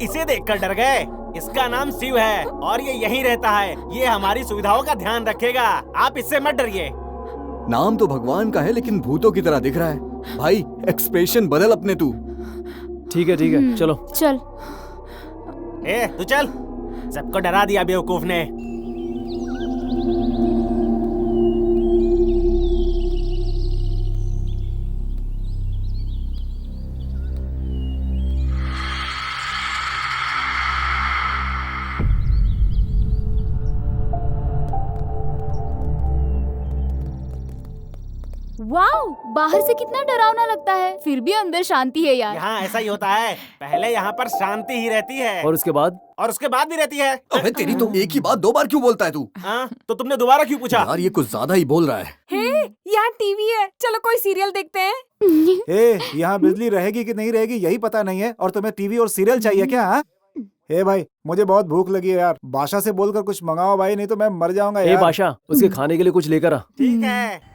Speaker 8: इसे देखकर डर गए? इसका नाम शिव है और ये यहीं रहता है। ये हमारी सुविधाओं का ध्यान रखेगा, आप इससे मत डरिए।
Speaker 6: नाम तो भगवान का है, लेकिन भूतों की तरह दिख रहा है। भाई, एक्सप्रेशन बदल अपने तू।
Speaker 3: ठीक है, चलो।
Speaker 1: चल।
Speaker 8: तू चल, सबको डरा दिया बेवकूफ ने।
Speaker 1: वाओ, बाहर से कितना डरावना लगता है, फिर भी अंदर शांति है यार।
Speaker 8: यहाँ ऐसा ही होता है, पहले यहाँ पर शांति ही रहती है
Speaker 3: और उसके बाद?
Speaker 8: और उसके बाद भी रहती है।
Speaker 6: अबे तेरी तो एक ही बात 2 बार क्यों बोलता है तू?
Speaker 8: हाँ, तो तुमने दोबारा क्यों पूछा?
Speaker 6: यार ये कुछ ज्यादा ही बोल रहा है।
Speaker 9: हे, यहाँ टीवी है, चलो कोई सीरियल देखते हैं।
Speaker 7: ए, यहाँ बिजली रहेगी कि नहीं रहेगी यही पता नहीं है और तुम्हें टीवी और सीरियल चाहिए क्या? हाँ? ए भाई, मुझे बहुत भूख लगी है यार, बादशाह से बोलकर कुछ मंगाओ भाई, नहीं तो मैं मर जाऊंगा
Speaker 3: ए
Speaker 7: यार।
Speaker 3: बादशाह, उसके खाने के लिए कुछ लेकर आ।
Speaker 8: ठीक है।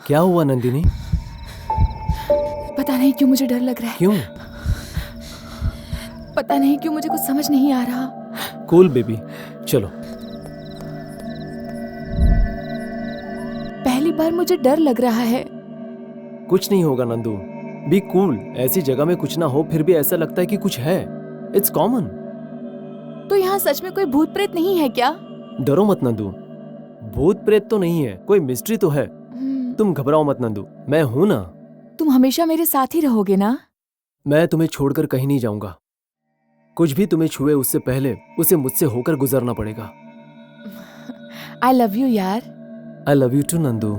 Speaker 3: क्या हुआ नंदिनी?
Speaker 4: पता नहीं क्यों मुझे डर लग रहा है।
Speaker 3: क्यों?
Speaker 4: पता नहीं क्यों मुझे कुछ समझ नहीं आ रहा।
Speaker 3: कूल बेबी, चलो।
Speaker 4: पहली बार मुझे डर लग रहा है।
Speaker 3: कुछ नहीं होगा नंदू, बी कूल। ऐसी जगह में कुछ ना हो फिर भी ऐसा लगता है कि कुछ है। It's common.
Speaker 4: तो यहाँ सच में कोई भूत प्रेत नहीं है क्या?
Speaker 3: डरो मत नंदू, भूत प्रेत तो नहीं है, कोई मिस्ट्री तो है। तुम घबराओ मत नंदू, मैं हूं ना।
Speaker 4: तुम हमेशा मेरे साथ ही रहोगे ना?
Speaker 3: मैं तुम्हें छोड़कर कहीं नहीं जाऊंगा। कुछ भी तुम्हें छुए उससे पहले उसे मुझसे होकर गुजरना पड़ेगा।
Speaker 4: आई लव यू यार।
Speaker 3: I love you too Nandu.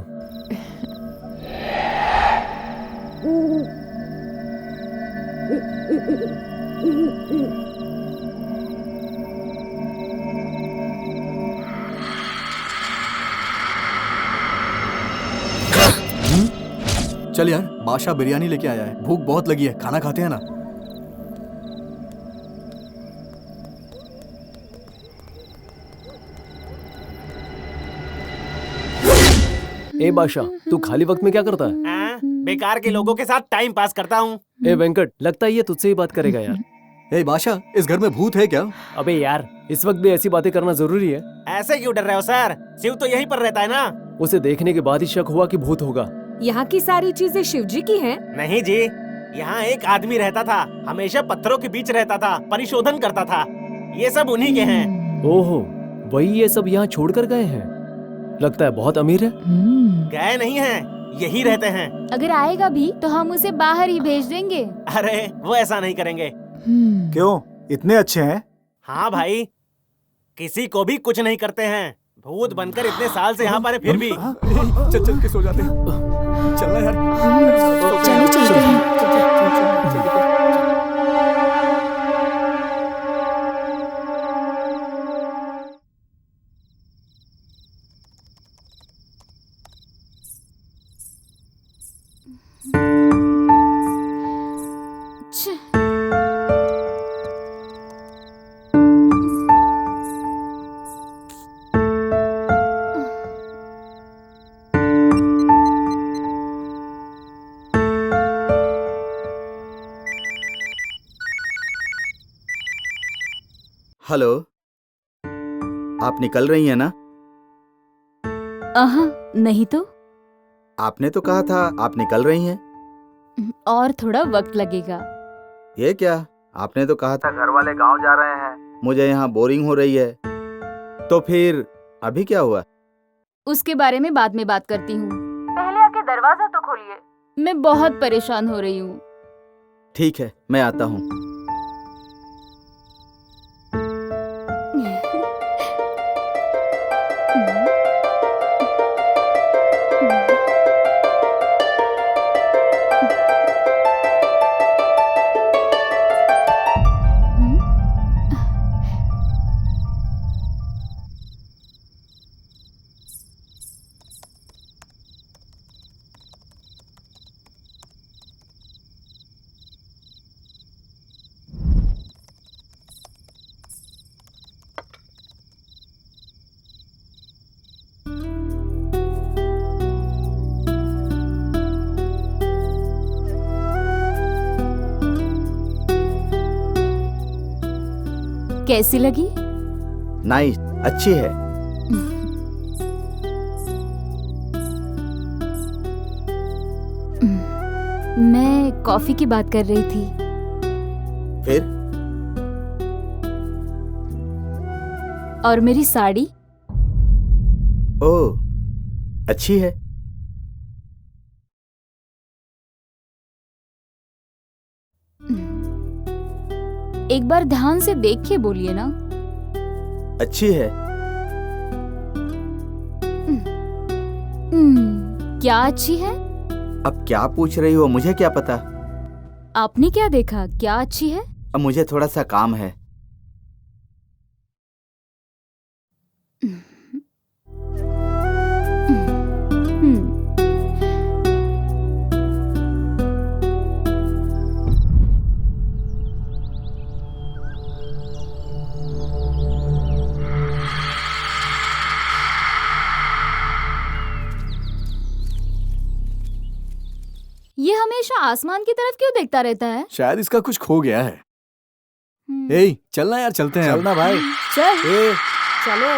Speaker 6: चल यार, बादशाह बिरयानी लेके आया है, भूख बहुत लगी है, खाना खाते हैं ना।
Speaker 3: ए बादशाह, तू खाली वक्त में क्या करता है?
Speaker 8: बेकार के लोगों के साथ टाइम पास करता हूँ।
Speaker 3: ए वेंकट, लगता है ये तुझसे ही बात करेगा यार।
Speaker 6: ए बादशाह, इस घर में भूत है क्या?
Speaker 3: अबे यार, इस वक्त भी ऐसी बातें करना जरूरी है?
Speaker 8: ऐसे क्यों डर रहे हो सर? शिव तो यहीं पर रहता है ना।
Speaker 3: उसे देखने के बाद ही शक हुआ कि भूत होगा।
Speaker 9: यहाँ की सारी चीजें शिव जी की हैं?
Speaker 8: नहीं जी, यहाँ एक आदमी रहता था, हमेशा पत्थरों के बीच रहता था, परिशोधन करता था। ये सब उन्हीं के हैं।
Speaker 3: ओहो, वही ये सब यहाँ छोड़कर गए हैं। लगता है बहुत अमीर है।
Speaker 8: गए नहीं हैं, यही रहते हैं।
Speaker 1: अगर आएगा भी तो हम उसे बाहर ही भेज देंगे।
Speaker 8: अरे वो ऐसा नहीं करेंगे।
Speaker 7: क्यों, इतने अच्छे हैं?
Speaker 8: हाँ भाई, किसी को भी कुछ नहीं करते हैं। भूत बनकर इतने साल से यहाँ पर है फिर भी।
Speaker 6: चल चल के सो जाते हैं। चलना यार।
Speaker 4: चलो चलते हैं।
Speaker 2: हेलो, आप निकल रही हैं ना?
Speaker 1: नहीं तो।
Speaker 2: आपने तो कहा था आप निकल रही हैं।
Speaker 1: और थोड़ा वक्त लगेगा।
Speaker 2: ये क्या, आपने तो कहा था घर वाले गांव जा रहे हैं, मुझे यहाँ बोरिंग हो रही है। तो फिर अभी क्या हुआ?
Speaker 1: उसके बारे में बाद में बात करती हूँ, पहले आके दरवाजा तो खोलिए। मैं बहुत परेशान हो रही हूँ।
Speaker 2: ठीक है, मैं आता हूँ।
Speaker 1: कैसी लगी?
Speaker 2: नाइस, अच्छी है।
Speaker 1: मैं कॉफी की बात कर रही थी।
Speaker 2: फिर
Speaker 1: और मेरी साड़ी?
Speaker 2: ओह, अच्छी है।
Speaker 1: एक बार ध्यान से देख के बोलिए ना।
Speaker 2: अच्छी है।
Speaker 1: क्या अच्छी है?
Speaker 2: अब क्या पूछ रही हो, मुझे क्या पता।
Speaker 1: आपने क्या देखा, क्या अच्छी है?
Speaker 2: अब मुझे थोड़ा सा काम है।
Speaker 1: ये हमेशा आसमान की तरफ क्यों देखता रहता है?
Speaker 6: शायद इसका कुछ खो गया है। ए, चलना यार, चलते हैं।
Speaker 7: चलना भाई।
Speaker 1: चल।
Speaker 7: ए,
Speaker 9: चलो।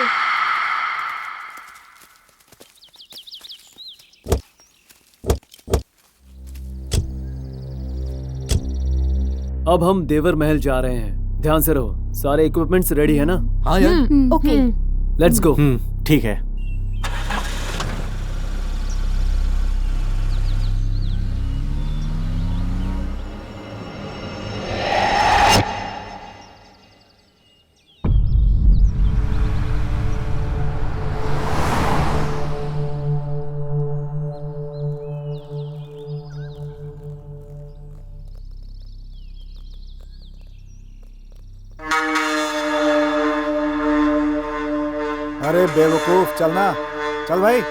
Speaker 3: अब हम देवर महल जा रहे हैं। ध्यान से रहो, सारे इक्विपमेंट्स रेडी है ना?
Speaker 6: हाँ यार।
Speaker 4: ओके।
Speaker 3: Let's go.
Speaker 6: ठीक है।
Speaker 7: अरे बेवकूफ, चलना, चल भाई।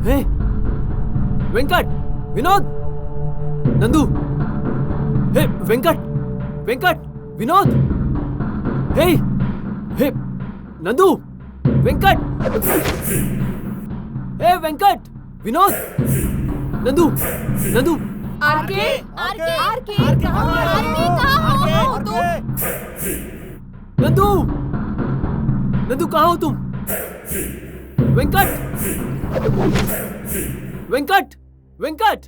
Speaker 3: Hey, Venkat, Vinod, Nandu, hey Venkat, Venkat, Vinod, hey, hey, Nandu, Venkat, hey Venkat, Vinod, Nandu, Nandu,
Speaker 4: RK, RK, RK, कहाँ हो तुम?
Speaker 3: नंदू, नंदू कहाँ हो तुम? वेंकट, वेंकट, वेंकट,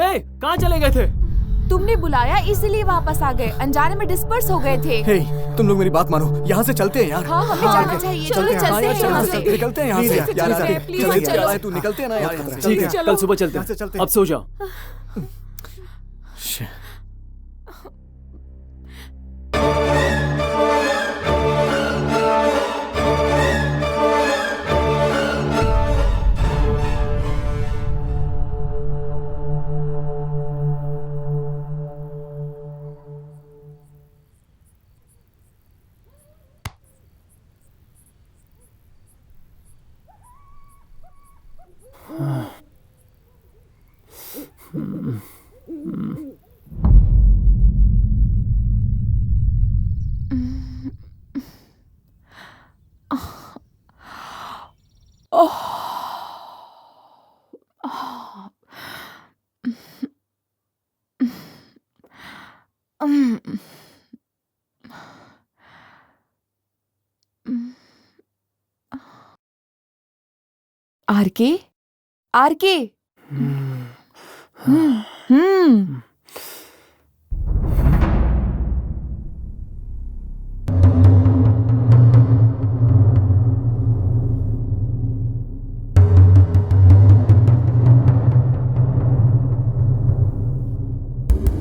Speaker 3: ए, कहाँ चले गए थे?
Speaker 4: तुमने बुलाया इसीलिए वापस आ गए, अनजाने में डिस्पर्स हो गए थे।
Speaker 6: हे, तुम लोग मेरी बात मानो, यहाँ से चलते हैं यार।
Speaker 4: हाँ, हमें जाना चाहिए। चलो चलते हैं यहाँ से।
Speaker 6: निकलते हैं यहाँ से।
Speaker 7: Please,
Speaker 6: यार,
Speaker 7: यार,
Speaker 6: चल,
Speaker 7: please,
Speaker 6: चल,
Speaker 7: चलो।
Speaker 6: यार, तू निकलते हैं ना यार यहाँ से।
Speaker 3: ठीक है, कल सुबह चलते
Speaker 7: यहाँ से
Speaker 3: हैं।
Speaker 7: चलते हैं।
Speaker 3: अब सो जाओ।
Speaker 4: RK, RK.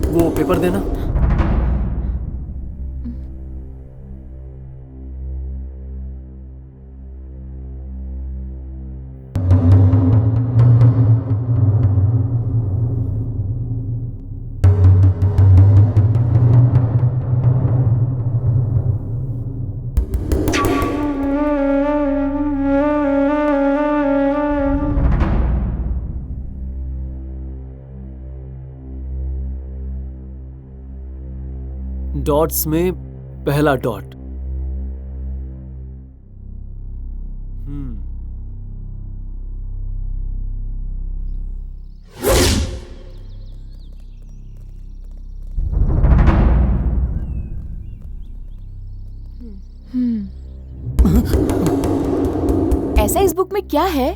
Speaker 3: वो पेपर देना। डॉट्स में पहला डॉट।
Speaker 4: ऐसा इस बुक में क्या है?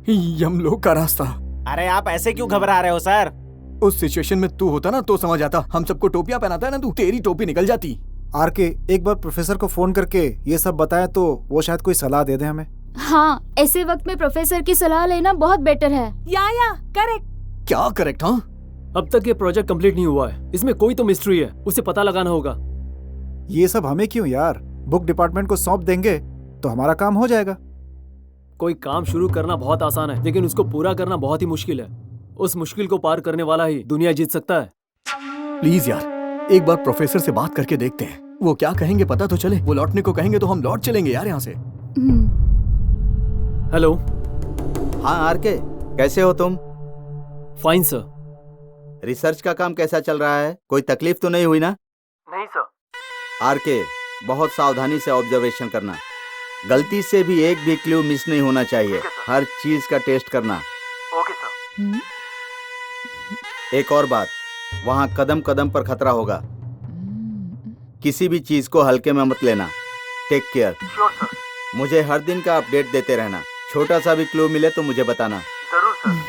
Speaker 6: यमलोक का रास्ता।
Speaker 8: अरे आप ऐसे क्यों घबरा रहे हो सर?
Speaker 6: उस सिचुएशन में तू होता ना तो समझ आता। हम सबको टोपियां पहनाता है ना तू, तेरी टोपी निकल जाती।
Speaker 7: आरके, एक बार प्रोफेसर को फोन करके ये सब बताएं तो वो शायद कोई सलाह दे दे हमें।
Speaker 1: हाँ, ऐसे वक्त में प्रोफेसर की सलाह लेना बहुत बेटर है।
Speaker 9: या करेक्ट।
Speaker 6: क्या करेक्ट? हाँ,
Speaker 3: अब तक ये प्रोजेक्ट कंप्लीट नहीं हुआ है, इसमें कोई तो मिस्ट्री है, उसे पता लगाना होगा।
Speaker 7: ये सब हमें क्यों यार, बुक डिपार्टमेंट को सौंप देंगे तो हमारा काम हो जाएगा।
Speaker 3: कोई काम शुरू करना बहुत आसान है, लेकिन उसको पूरा करना बहुत ही मुश्किल है। उस मुश्किल को पार करने वाला ही दुनिया जीत सकता है।
Speaker 6: प्लीज यार, एक बार प्रोफेसर से बात करके देखते हैं। वो क्या कहेंगे पता तो चले। वो लौटने को कहेंगे तो हम लौट चलेंगे यार यहाँ से।
Speaker 3: हेलो।
Speaker 2: हाँ आरके, कैसे हो तुम?
Speaker 3: Fine sir.
Speaker 2: रिसर्च का काम कैसा चल रहा है? कोई तकलीफ तो नहीं हुई ना?
Speaker 3: नहीं सर।
Speaker 2: आरके, बहुत सावधानी से ऑब्जर्वेशन करना। गलती से भी एक भी क्लू मिस नहीं होना चाहिए। हर चीज का टेस्ट करना।
Speaker 3: Okay sir.
Speaker 2: एक और बात, वहाँ कदम कदम पर खतरा होगा। किसी भी चीज को हल्के में मत लेना। Take care.
Speaker 3: Sure sir.
Speaker 2: मुझे हर दिन का अपडेट देते रहना। छोटा सा भी क्लू मिले तो मुझे बताना।
Speaker 3: जरूर सर।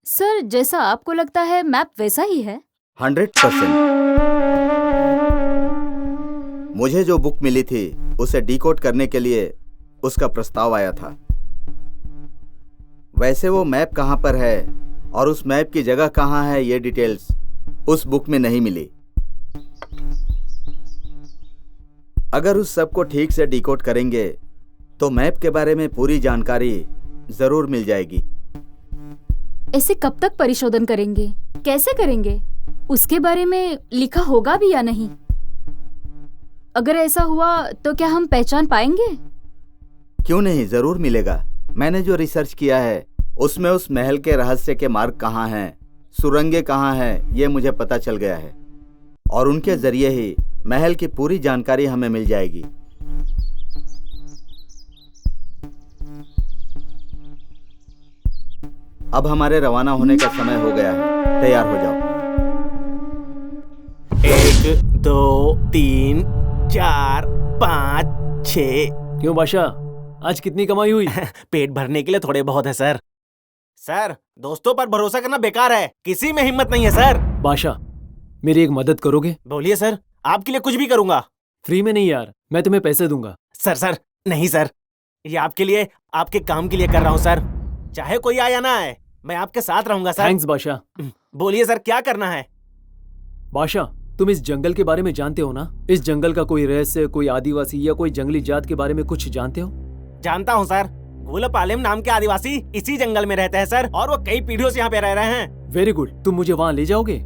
Speaker 1: सर, जैसा आपको लगता है मैप वैसा ही है?
Speaker 2: 100%। मुझे जो बुक मिली थी उसे डिकोड करने के लिए उसका प्रस्ताव आया था। वैसे वो मैप कहाँ पर है और उस मैप की जगह कहाँ है, ये डिटेल्स उस बुक में नहीं मिली। अगर उस सब को ठीक से डिकोड करेंगे तो मैप के बारे में पूरी जानकारी जरूर मिल जाएगी।
Speaker 1: ऐसे कब तक परिशोधन करेंगे? कैसे करेंगे? उसके बारे में लिखा होगा भी या नहीं? अगर ऐसा हुआ तो क्या हम पहचान पाएंगे?
Speaker 2: क्यों नहीं, जरूर मिलेगा। मैंने जो रिसर्च किया है उसमें उस महल के रहस्य के मार्ग कहाँ हैं, सुरंगें कहाँ हैं, ये मुझे पता चल गया है और उनके जरिए ही महल की पूरी जानकारी हमें मिल जाएगी। अब हमारे रवाना होने का समय हो गया है, तैयार हो जाओ।
Speaker 8: 1 2 3 4 5 6।
Speaker 3: क्यों बादशाह, आज कितनी कमाई हुई?
Speaker 8: पेट भरने के लिए थोड़े बहुत है सर। सर, दोस्तों पर भरोसा करना बेकार है, किसी में हिम्मत नहीं है सर।
Speaker 3: बादशाह, मेरी एक मदद करोगे?
Speaker 8: बोलिए सर, आपके लिए कुछ भी करूंगा।
Speaker 3: फ्री में नहीं यार, मैं तुम्हें पैसे दूंगा।
Speaker 8: सर नहीं सर, ये आपके लिए, आपके काम के लिए कर रहा हूँ सर। चाहे कोई आया ना आए, मैं आपके साथ रहूंगा सर।
Speaker 3: थैंक्स बादशाह।
Speaker 8: बोलिए सर, क्या करना है?
Speaker 3: बादशाह, तुम इस जंगल के बारे में जानते हो ना? इस जंगल का कोई रहस्य, कोई आदिवासी या कोई जंगली जात के बारे में कुछ जानते हो?
Speaker 8: जानता हूँ सर। गुलपालेम नाम के आदिवासी इसी जंगल में रहते हैं सर, और वो कई पीढ़ियों से यहाँ पे रह रहे हैं।
Speaker 3: वेरी गुड, तुम मुझे वहाँ ले जाओगे?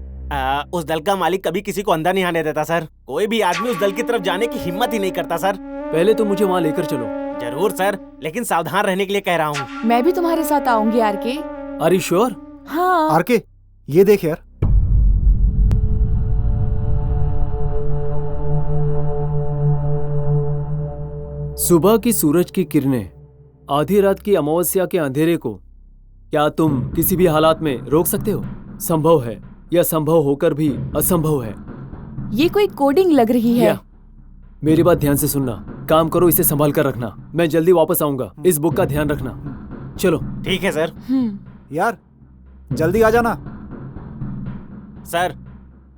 Speaker 8: उस दल का मालिक कभी किसी को अंदर नहीं आने देता सर। कोई भी आदमी उस दल की तरफ जाने की हिम्मत ही नहीं करता सर।
Speaker 3: पहले तो मुझे वहाँ लेकर चलो।
Speaker 8: जरूर सर, लेकिन सावधान रहने के लिए कह रहा हूँ।
Speaker 4: मैं भी तुम्हारे साथ आऊंगी आरके।
Speaker 3: Are you sure?
Speaker 4: हाँ।
Speaker 7: आरके, ये देख यार।
Speaker 3: सुबह की सूरज की किरणें आधी रात की अमावस्या के अंधेरे को क्या तुम किसी भी हालात में रोक सकते हो? संभव है या संभव होकर भी असंभव है।
Speaker 4: ये कोई कोडिंग लग रही है।
Speaker 3: मेरी बात ध्यान से सुनना, काम करो, इसे संभाल कर रखना। मैं जल्दी वापस आऊंगा, इस बुक का ध्यान रखना। चलो।
Speaker 8: ठीक है सर।
Speaker 7: यार जल्दी आ जाना।
Speaker 8: सर,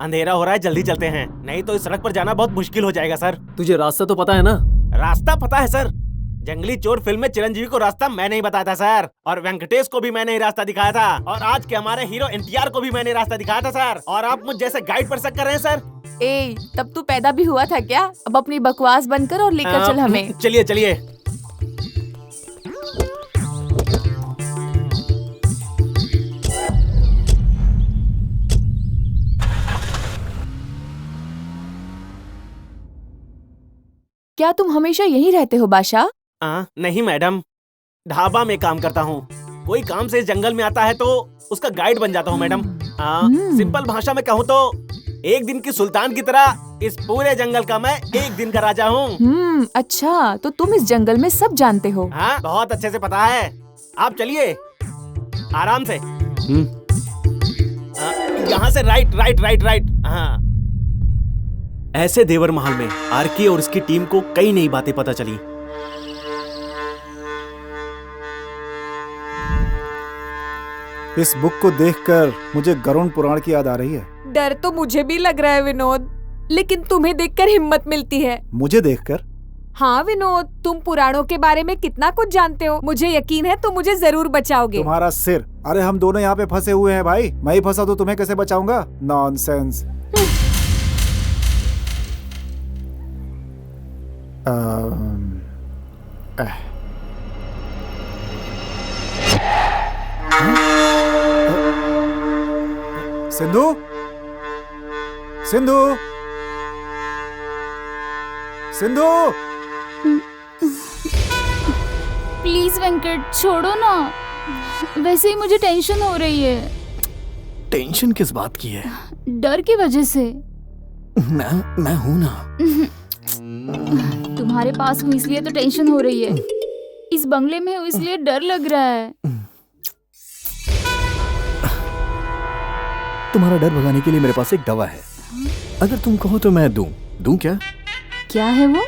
Speaker 8: अंधेरा हो रहा है, जल्दी चलते हैं, नहीं तो इस सड़क पर जाना बहुत मुश्किल हो जाएगा सर।
Speaker 3: तुझे रास्ता तो पता है ना?
Speaker 8: रास्ता पता है सर। जंगली चोर फिल्म में चिरंजीवी को रास्ता मैं नहीं बताया था सर, और वेंकटेश को भी मैंने ही रास्ता दिखाया था, और आज के हमारे हीरो एनटीआर को भी मैंने रास्ता दिखाया था सर। और आप मुझ जैसे गाइड पर शक कर रहे हैं सर।
Speaker 4: ए, तब तू पैदा भी हुआ था क्या? अब अपनी बकवास बंद कर और लेकर चल हमें।
Speaker 8: चलिए चलिए।
Speaker 4: क्या तुम हमेशा यहीं रहते हो बादशाह?
Speaker 8: नहीं मैडम, ढाबा में काम करता हूँ। कोई काम से इस जंगल में आता है तो उसका गाइड बन जाता हूँ मैडम। सिंपल भाषा में कहूँ तो एक दिन की सुल्तान की तरह इस पूरे जंगल का मैं एक दिन का राजा हूँ।
Speaker 4: अच्छा, तो तुम इस जंगल में सब जानते हो?
Speaker 8: हाँ, बहुत अच्छे से पता है। आप चलिए आराम से। यहाँ से राइट राइट राइट राइट। हाँ, ऐसे देवर महल में आरके और उसकी टीम को कई नई बातें पता चली।
Speaker 7: इस बुक को देखकर मुझे गरुड़ पुराण की याद आ रही है।
Speaker 9: डर तो मुझे भी लग रहा है विनोद, लेकिन तुम्हें देखकर हिम्मत मिलती है।
Speaker 7: मुझे देखकर?
Speaker 9: हाँ विनोद, तुम पुराणों के बारे में कितना कुछ जानते हो। मुझे यकीन है तुम मुझे जरूर बचाओगे।
Speaker 7: तुम्हारा सिर। अरे हम दोनों यहाँ पे फंसे हुए हैं भाई, मैं ही फंसा तो तुम्हें कैसे बचाऊंगा? नॉनसेंस। सिंधु, सिंधु, सिंधु।
Speaker 1: प्लीज वेंकट छोड़ो ना, वैसे ही मुझे टेंशन हो रही है।
Speaker 6: टेंशन किस बात की है?
Speaker 1: डर की वजह से।
Speaker 6: मैं हूं ना।
Speaker 1: तुम्हारे पास हूँ इसलिए तो टेंशन हो रही है, इस बंगले में हूँ इसलिए डर लग रहा है।
Speaker 6: तुम्हारा डर भगाने के लिए मेरे पास एक दवा है। अगर तुम कहो तो मैं दूं क्या?
Speaker 1: क्या है वो?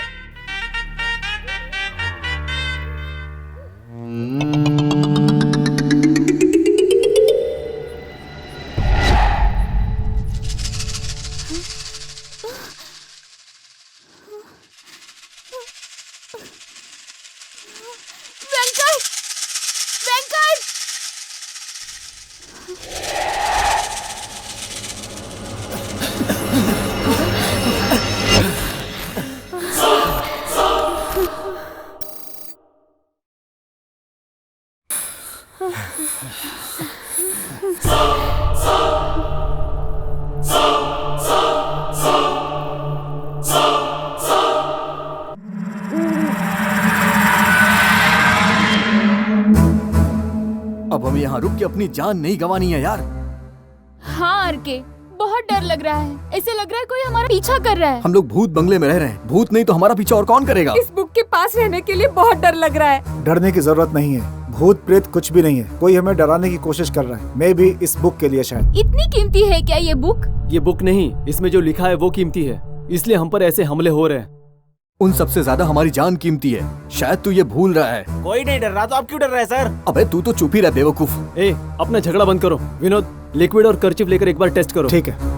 Speaker 4: वेंकट! वेंकट!
Speaker 6: अब हमें यहाँ रुक के अपनी जान नहीं गंवानी है यार।
Speaker 1: हाँ आरके, बहुत डर लग रहा है। ऐसे लग रहा है कोई हमारा पीछा कर रहा है।
Speaker 6: हम लोग भूत बंगले में रह रहे हैं, भूत नहीं तो हमारा पीछा और कौन करेगा?
Speaker 9: इस बुक के पास रहने के लिए बहुत डर लग रहा है।
Speaker 7: डरने की जरूरत नहीं है, भूत प्रेत कुछ भी नहीं है। कोई हमें डराने की कोशिश कर रहा है, मैं भी इस बुक के लिए शायद।
Speaker 1: इतनी कीमती है क्या ये बुक?
Speaker 3: ये बुक नहीं, इसमें जो लिखा है वो कीमती है, इसलिए हम पर ऐसे हमले हो रहे हैं।
Speaker 6: उन सबसे ज्यादा हमारी जान कीमती है। शायद तू ये भूल रहा है।
Speaker 8: कोई नहीं डर रहा तो आप क्यों डर रहे हैं सर?
Speaker 6: अबे तू तो चुप ही रह बेवकूफ।
Speaker 3: ए, अपना झगड़ा बंद करो। विनोद, लिक्विड और कर्चिफ लेकर एक बार टेस्ट करो।
Speaker 7: ठीक है।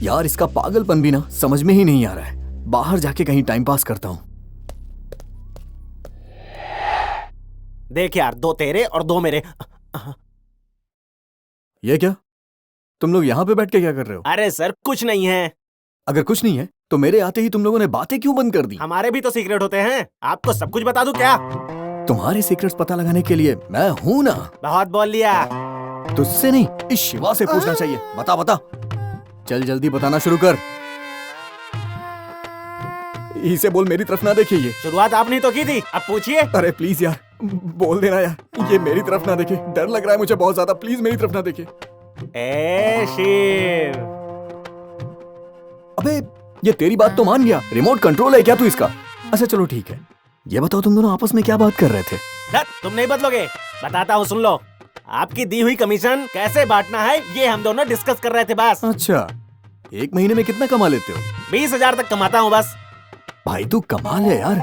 Speaker 6: यार इसका पागलपन भी ना समझ में ही नहीं आ रहा है। बाहर जाके कहीं टाइम पास करता हूँ।
Speaker 8: देख यार, दो तेरे और दो मेरे।
Speaker 6: ये क्या? तुम लोग यहाँ पे बैठ के क्या कर रहे हो?
Speaker 8: अरे सर कुछ नहीं है।
Speaker 6: अगर कुछ नहीं है तो मेरे आते ही तुम लोगों ने बातें क्यों बंद कर दी?
Speaker 8: हमारे भी तो सीक्रेट होते हैं, आपको सब कुछ बता दूं क्या?
Speaker 6: तुम्हारे सीक्रेट्स पता लगाने के लिए मैं हूं ना।
Speaker 8: बहुत बोल लिया।
Speaker 6: तुझसे नहीं, इस शिवा से पूछना चाहिए। बता बता, चल जल्दी बताना शुरू कर। इसे बोल मेरी तरफ ना देखिए। ये
Speaker 8: शुरुआत आपने तो की थी, अब पूछिए।
Speaker 6: अरे प्लीज यार, बोल देना यार। ये मेरी तरफ ना देखे, डर लग रहा है मुझे बहुत ज्यादा। प्लीज मेरी तरफ ना देखे।
Speaker 8: ए शिव।
Speaker 6: अबे ये तेरी बात तो मान गया। रिमोट कंट्रोल है क्या तू इसका? अच्छा चलो ठीक है, ये बताओ तुम दोनों आपस में क्या बात कर रहे थे?
Speaker 8: तुम नहीं बदलोगे, बताता हूँ सुन लो। आपकी दी हुई कमीशन कैसे बांटना है ये हम दोनों डिस्कस कर रहे थे बस।
Speaker 6: अच्छा, एक महीने में कितना कमा लेते हो?
Speaker 8: 20,000 तक कमाता हूँ बस।
Speaker 6: भाई तू कमाल है यार।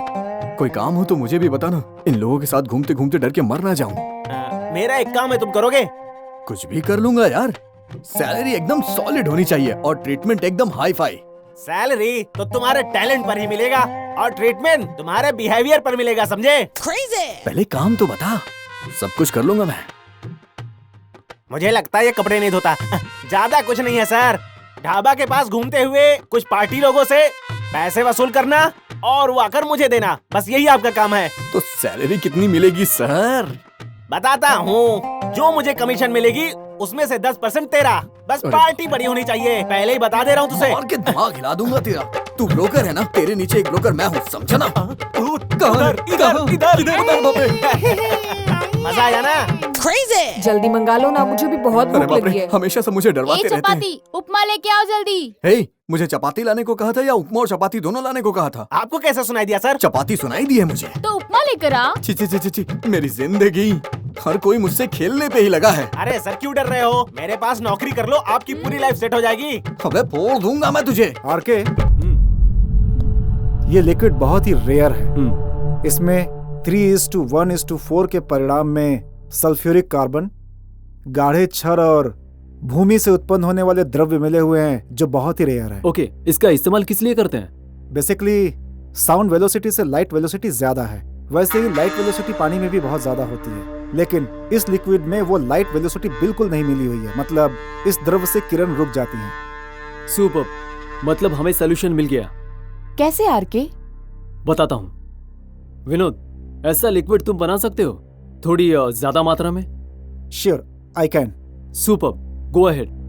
Speaker 6: कोई काम हो तो मुझे भी बताना, इन लोगों के साथ घूमते घूमते डर के मर ना जाऊं।
Speaker 8: मेरा एक काम है, तुम करोगे?
Speaker 6: कुछ भी कर लूंगा यार। सैलरी एकदम सॉलिड होनी चाहिए और ट्रीटमेंट एकदम हाई फाई।
Speaker 8: सैलरी तो तुम्हारे टैलेंट पर ही मिलेगा और ट्रीटमेंट तुम्हारे बिहेवियर पर मिलेगा, समझे?
Speaker 6: पहले काम तो बता, सब कुछ कर लूंगा मैं।
Speaker 8: मुझे लगता है ये कपड़े नहीं धोता। ज्यादा कुछ नहीं है सर, ढाबा के पास घूमते हुए कुछ पार्टी लोगों से पैसे वसूल करना और वो आकर मुझे देना, बस यही आपका काम है।
Speaker 6: तो सैलरी कितनी मिलेगी सर?
Speaker 8: बताता हूँ, जो मुझे कमीशन मिलेगी उसमें से 10% तेरा। बस पार्टी बड़ी होनी चाहिए, पहले ही बता दे रहा हूँ तुझे।
Speaker 6: और के दिमाग हिला दूंगा तेरा। तू ब्रोकर है ना, तेरे नीचे एक ब्रोकर मैं हूँ, समझा ना?
Speaker 8: मजा आया ना?
Speaker 9: जल्दी मंगा लो ना, मुझे भी बहुत
Speaker 6: अरे
Speaker 9: भूख
Speaker 6: बाप
Speaker 9: लगी
Speaker 6: रे,
Speaker 9: है।
Speaker 6: हमेशा से मुझे डरवाते रहते हैं।
Speaker 1: चपाती उपमा लेके आओ जल्दी।
Speaker 6: हे, मुझे चपाती लाने को कहा था या उपमा और चपाती दोनों लाने को कहा था?
Speaker 8: आपको कैसे सुनाई दिया सर?
Speaker 6: चपाती सुनाई दी है मुझे।
Speaker 1: तो उपमा लेकर आ।
Speaker 6: ची ची ची ची ची, मेरी जिंदगी, हर कोई मुझसे खेलने पे ही लगा है।
Speaker 8: अरे सर क्यों डर रहे हो? मेरे पास नौकरी कर लो, आपकी पूरी लाइफ सेट हो जाएगी।
Speaker 6: अबे फोड़ दूंगा मैं तुझे।
Speaker 7: आरके, ये लिक्विड बहुत ही रेयर है। इसमें 3:1:4 के परिणाम में सल्फ्यूरिक कार्बन, गाढ़े क्षार और भूमि से उत्पन्न होने वाले द्रव्य मिले हुए हैं, जो बहुत ही रेयर है।
Speaker 3: ओके, इसका इस्तेमाल किस लिए करते हैं?
Speaker 7: बेसिकली साउंड वेलोसिटी से लाइट वेलोसिटी ज्यादा है। वैसे ही लाइट वेलोसिटी पानी में भी बहुत ज्यादा होती है, लेकिन इस लिक्विड में वो लाइट वेलोसिटी बिल्कुल नहीं मिली हुई है। मतलब इस द्रव्य से किरण रुक जाती हैं।
Speaker 3: सुपर, मतलब हमें सोल्यूशन मिल गया।
Speaker 4: कैसे आरके?
Speaker 3: बताता हूँ। विनोद, ऐसा लिक्विड तुम बना सकते हो थोड़ी ज्यादा मात्रा में?
Speaker 7: Sure, I can.
Speaker 3: Super, go ahead.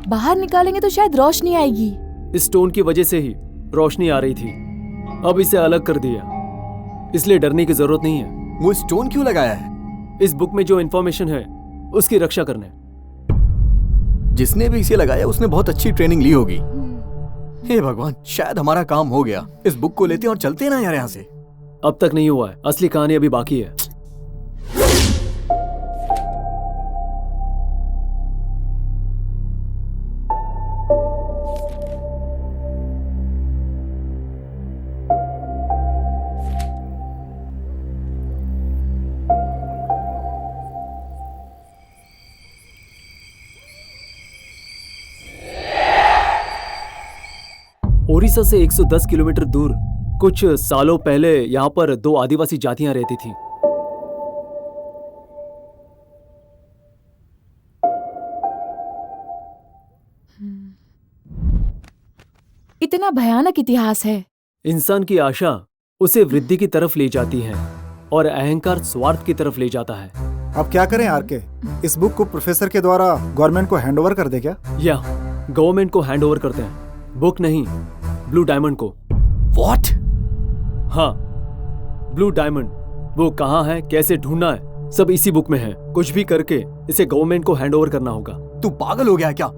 Speaker 4: बाहर निकालेंगे तो शायद रोशनी आएगी।
Speaker 3: इस स्टोन की वजह से ही रोशनी आ रही थी, अब इसे अलग कर दिया, इसलिए डरने की जरूरत नहीं है।
Speaker 6: वो स्टोन क्यों लगाया है?
Speaker 3: इस बुक में जो इन्फॉर्मेशन है उसकी रक्षा करने।
Speaker 6: जिसने भी इसे लगाया उसने बहुत अच्छी ट्रेनिंग ली होगी। हे भगवान, शायद हमारा काम हो गया। इस बुक को लेते हैं और चलते हैं ना यार यहाँ से।
Speaker 3: अब तक नहीं हुआ है, असली कहानी अभी बाकी है। ओडिशा से 110 किलोमीटर दूर कुछ सालों पहले यहाँ पर 2 आदिवासी जातियां रहती थी।
Speaker 4: इतना भयानक इतिहास है।
Speaker 3: इंसान की आशा उसे वृद्धि की तरफ ले जाती है और अहंकार स्वार्थ की तरफ ले जाता है।
Speaker 7: अब क्या करें आरके? इस बुक को प्रोफेसर के द्वारा गवर्नमेंट को हैंडओवर कर दे क्या?
Speaker 3: या गवर्नमेंट को हैंड ओवर करते हैं, बुक नहीं, ब्लू डायमंड को।
Speaker 6: What?
Speaker 3: हाँ, ब्लू डायमंड, वो कहाँ है, कैसे ढूंढना है, सब इसी बुक में है। कुछ भी करके इसे गवर्नमेंट को हैंड ओवर करना होगा।
Speaker 6: तू पागल हो गया है क्या?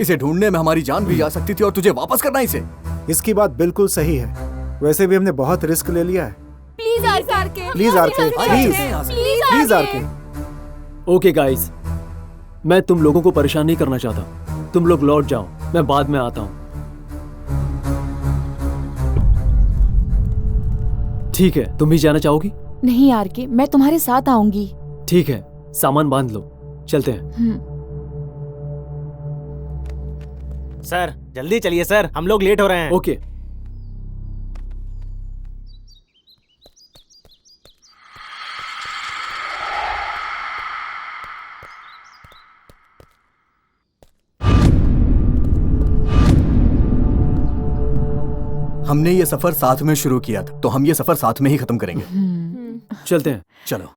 Speaker 6: इसे ढूंढने में हमारी जान भी जा सकती थी और तुझे वापस करना इसे।
Speaker 7: इसकी बात बिल्कुल सही है। वैसे भी हमने बहुत रिस्क ले लिया है।
Speaker 1: Please RK,
Speaker 7: please RK, please please RK.
Speaker 3: Okay guys, मैं तुम लोगों को परेशान नहीं करना चाहता। तुम लोग लौट जाओ, मैं बाद में आता हूँ। ठीक है, तुम भी जाना चाहोगी?
Speaker 4: नहीं आरके, मैं तुम्हारे साथ आऊंगी।
Speaker 3: ठीक है, सामान बांध लो, चलते हैं।
Speaker 8: सर जल्दी चलिए सर, हम लोग लेट हो रहे हैं।
Speaker 3: ओके।
Speaker 6: हमने ये सफर साथ में शुरू किया था, तो हम ये सफर साथ में ही खत्म करेंगे।
Speaker 3: चलते हैं।
Speaker 6: चलो।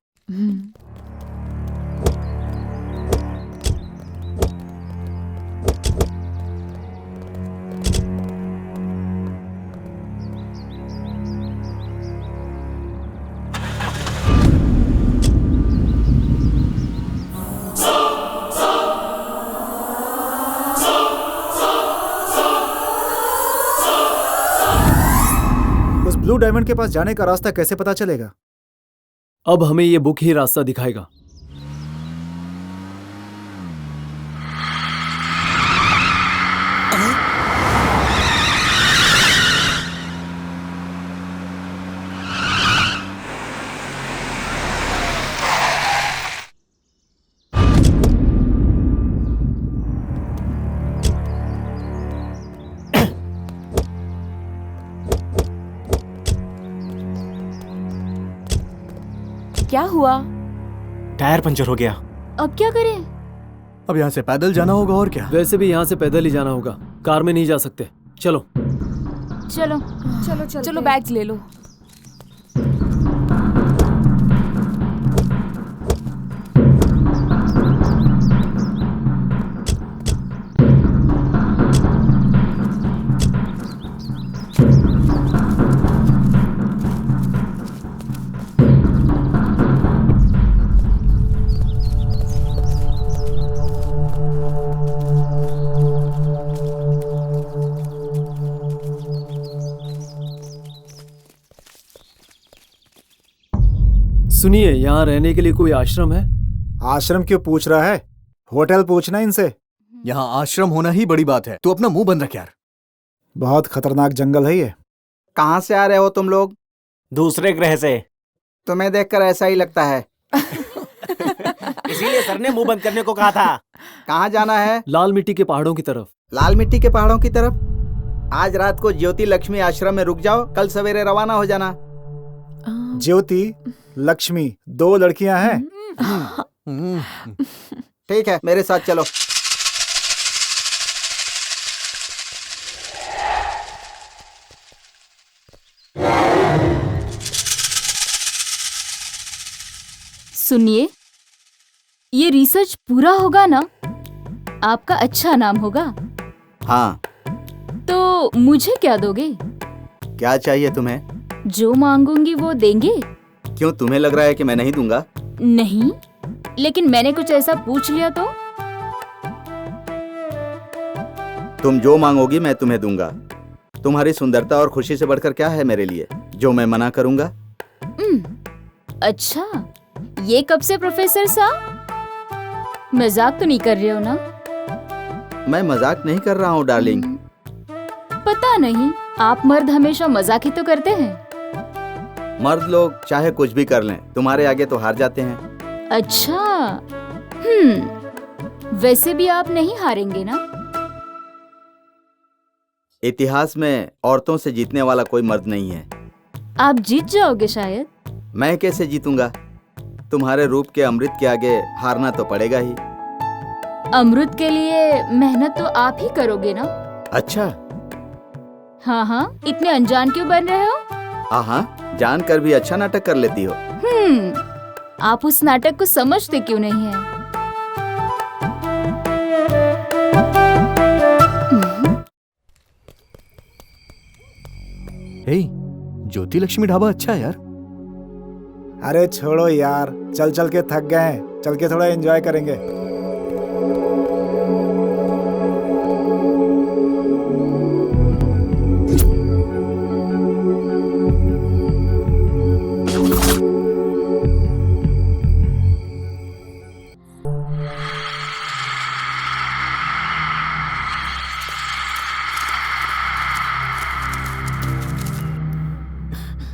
Speaker 7: एक्सपेरिमेंट के पास जाने का रास्ता कैसे पता चलेगा?
Speaker 3: अब हमें ये बुक ही रास्ता दिखाएगा।
Speaker 4: क्या हुआ?
Speaker 8: टायर पंचर हो गया।
Speaker 1: अब क्या करें?
Speaker 6: अब यहाँ से पैदल जाना होगा और क्या।
Speaker 3: वैसे भी यहाँ से पैदल ही जाना होगा, कार में नहीं जा सकते। चलो
Speaker 1: चलो
Speaker 9: चलो
Speaker 4: चलो बैग्स ले लो।
Speaker 3: सुनिए, यहाँ रहने के लिए कोई आश्रम है?
Speaker 7: आश्रम क्यों पूछ रहा है? होटल पूछना इनसे।
Speaker 6: यहाँ आश्रम होना ही बड़ी बात है। तू अपना मुंह बंद रख यार।
Speaker 7: बहुत खतरनाक जंगल है ये।
Speaker 2: कहाँ से आ रहे हो तुम लोग?
Speaker 8: दूसरे ग्रह से।
Speaker 2: तुम्हें देखकर ऐसा ही लगता है।
Speaker 8: इसीलिए सर ने मुंह बंद करने को कहा था।
Speaker 2: कहाँ जाना है?
Speaker 3: लाल मिट्टी के पहाड़ों की तरफ।
Speaker 2: लाल मिट्टी के पहाड़ों की तरफ? आज रात को ज्योति लक्ष्मी आश्रम में रुक जाओ, कल सवेरे रवाना हो जाना।
Speaker 7: ज्योति लक्ष्मी 2 लड़कियां हैं।
Speaker 2: ठीक है, मेरे साथ चलो।
Speaker 1: सुनिए, ये रिसर्च पूरा होगा ना? आपका अच्छा नाम होगा।
Speaker 2: हाँ।
Speaker 1: तो मुझे क्या दोगे?
Speaker 2: क्या चाहिए तुम्हें?
Speaker 1: जो मांगूंगी वो देंगे?
Speaker 2: क्यों, तुम्हें लग रहा है कि मैं नहीं दूंगा?
Speaker 1: नहीं, लेकिन मैंने कुछ ऐसा पूछ लिया तो?
Speaker 2: तुम जो मांगोगी मैं तुम्हें दूंगा। तुम्हारी सुंदरता और खुशी से बढ़कर क्या है मेरे लिए जो मैं मना करूंगा?
Speaker 1: अच्छा, ये कब से प्रोफेसर साहब? मजाक तो नहीं कर रहे हो ना?
Speaker 2: मैं मजाक नहीं कर रहा हूँ डार्लिंग।
Speaker 1: पता नहीं, आप मर्द हमेशा मजाक ही तो करते हैं।
Speaker 2: मर्द लोग चाहे कुछ भी कर लें, तुम्हारे आगे तो हार जाते हैं।
Speaker 1: अच्छा, वैसे भी आप नहीं हारेंगे ना?
Speaker 2: इतिहास में औरतों से जीतने वाला कोई मर्द नहीं है।
Speaker 1: आप जीत जाओगे शायद।
Speaker 2: मैं कैसे जीतूंगा? तुम्हारे रूप के अमृत के आगे हारना तो पड़ेगा ही।
Speaker 1: अमृत के लिए मेहनत तो आप ही करोगे ना?
Speaker 2: अच्छा।
Speaker 1: हाँ हाँ, इतने अनजान क्यों बन रहे हो?
Speaker 2: हाँ, जानकर भी अच्छा नाटक कर लेती हो।
Speaker 1: आप उस नाटक को समझते क्यों नहीं है?
Speaker 6: हे, ज्योति लक्ष्मी ढाबा अच्छा है यार।
Speaker 7: अरे छोड़ो यार, चल चल के थक गए हैं, चल के थोड़ा एंजॉय करेंगे।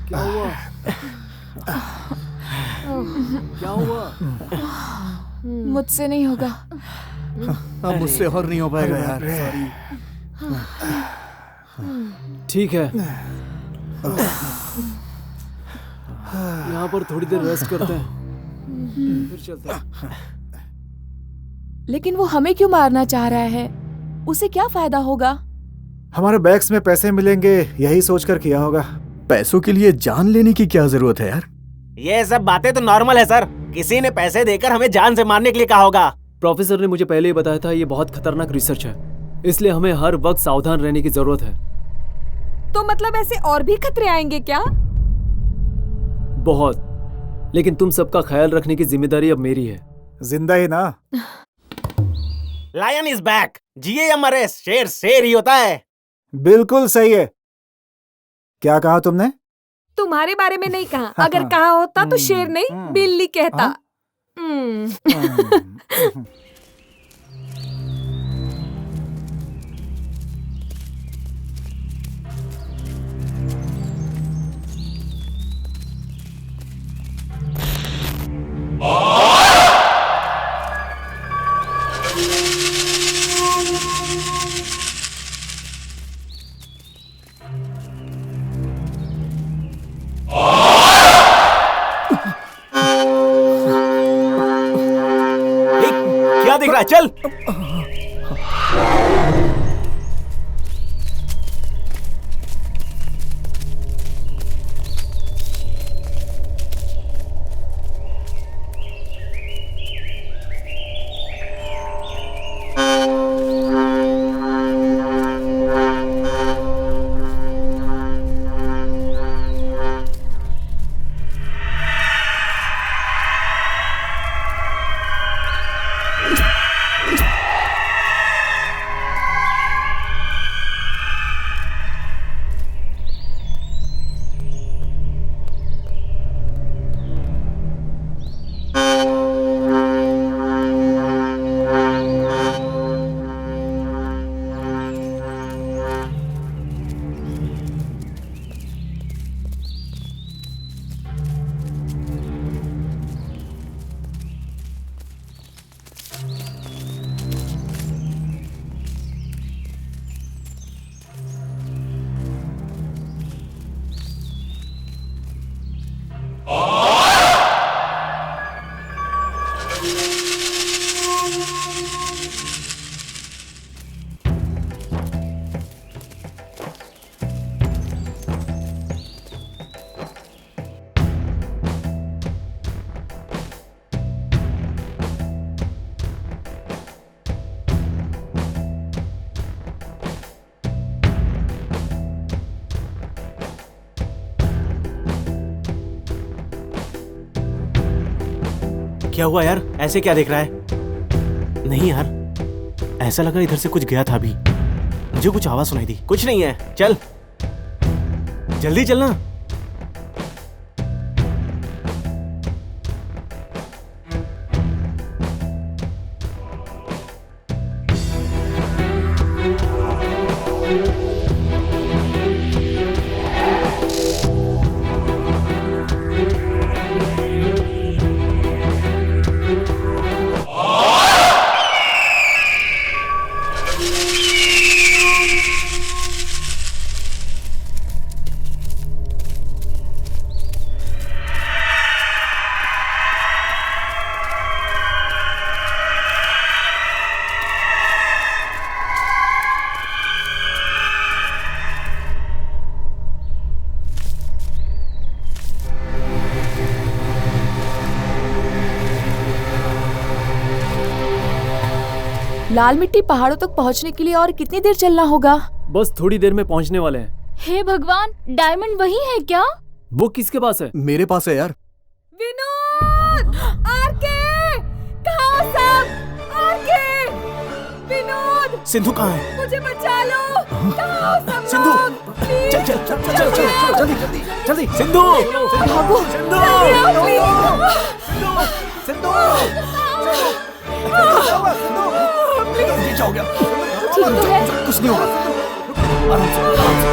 Speaker 3: क्या हुआ? क्या हुआ?
Speaker 4: मुझसे नहीं होगा।
Speaker 6: अब मुझसे और नहीं हो पाएगा यार।
Speaker 3: ठीक है, यहाँ पर थोड़ी देर रेस्ट करते हैं, फिर चलते हैं।
Speaker 4: लेकिन वो हमें क्यों मारना चाह रहा है? उसे क्या फायदा होगा?
Speaker 7: हमारे बैग्स में पैसे मिलेंगे, यही सोचकर किया होगा।
Speaker 6: पैसों के लिए जान लेने की क्या जरूरत है यार?
Speaker 8: ये सब बातें तो नॉर्मल है सर। किसी ने पैसे देकर हमें जान से मारने के लिए कहा होगा।
Speaker 3: प्रोफेसर ने मुझे पहले ही बताया था, ये बहुत खतरनाक रिसर्च है, इसलिए हमें हर वक्त सावधान रहने की जरूरत है।
Speaker 9: तो मतलब ऐसे और भी खतरे आएंगे क्या?
Speaker 3: बहुत, लेकिन तुम सबका ख्याल रखने की जिम्मेदारी अब मेरी है।
Speaker 7: जिंदा ही ना?
Speaker 8: Lion is back. जिए या मरे, शेर शेर ही होता है।
Speaker 7: बिल्कुल सही है। क्या कहा तुमने?
Speaker 9: तुम्हारे बारे में नहीं कहा, अगर कहा होता तो शेर नहीं बिल्ली कहता।
Speaker 8: क्या दिख रहा है? चल। क्या हुआ यार? ऐसे क्या देख रहा है? नहीं यार, ऐसा लगा इधर से कुछ गया था अभी। मुझे कुछ आवाज सुनाई दी। कुछ नहीं है, चल जल्दी चलना।
Speaker 4: लाल मिट्टी पहाड़ों तक पहुंचने के लिए और कितनी देर चलना होगा?
Speaker 3: बस थोड़ी देर में पहुंचने वाले हैं।
Speaker 1: हे भगवान, डायमंड वही है क्या?
Speaker 3: वो किसके पास है?
Speaker 6: मेरे पास है यार।
Speaker 9: विनोद! आरके! कहाँ हो सब? आरके! विनोद!
Speaker 8: सिंधु कहाँ है?
Speaker 9: मुझे बचा लो! कहाँ हो सब
Speaker 8: सिंधु!
Speaker 9: लोग? प्लीज!
Speaker 8: चल चल चल चल चल जल्दी जल्दी जल्दी। सिंधु!
Speaker 4: भागो!
Speaker 8: सिंधु! सिंधु! क्या हो गया?
Speaker 4: ठीक तो है?
Speaker 8: कुछ नहीं होगा। आराम से आराम से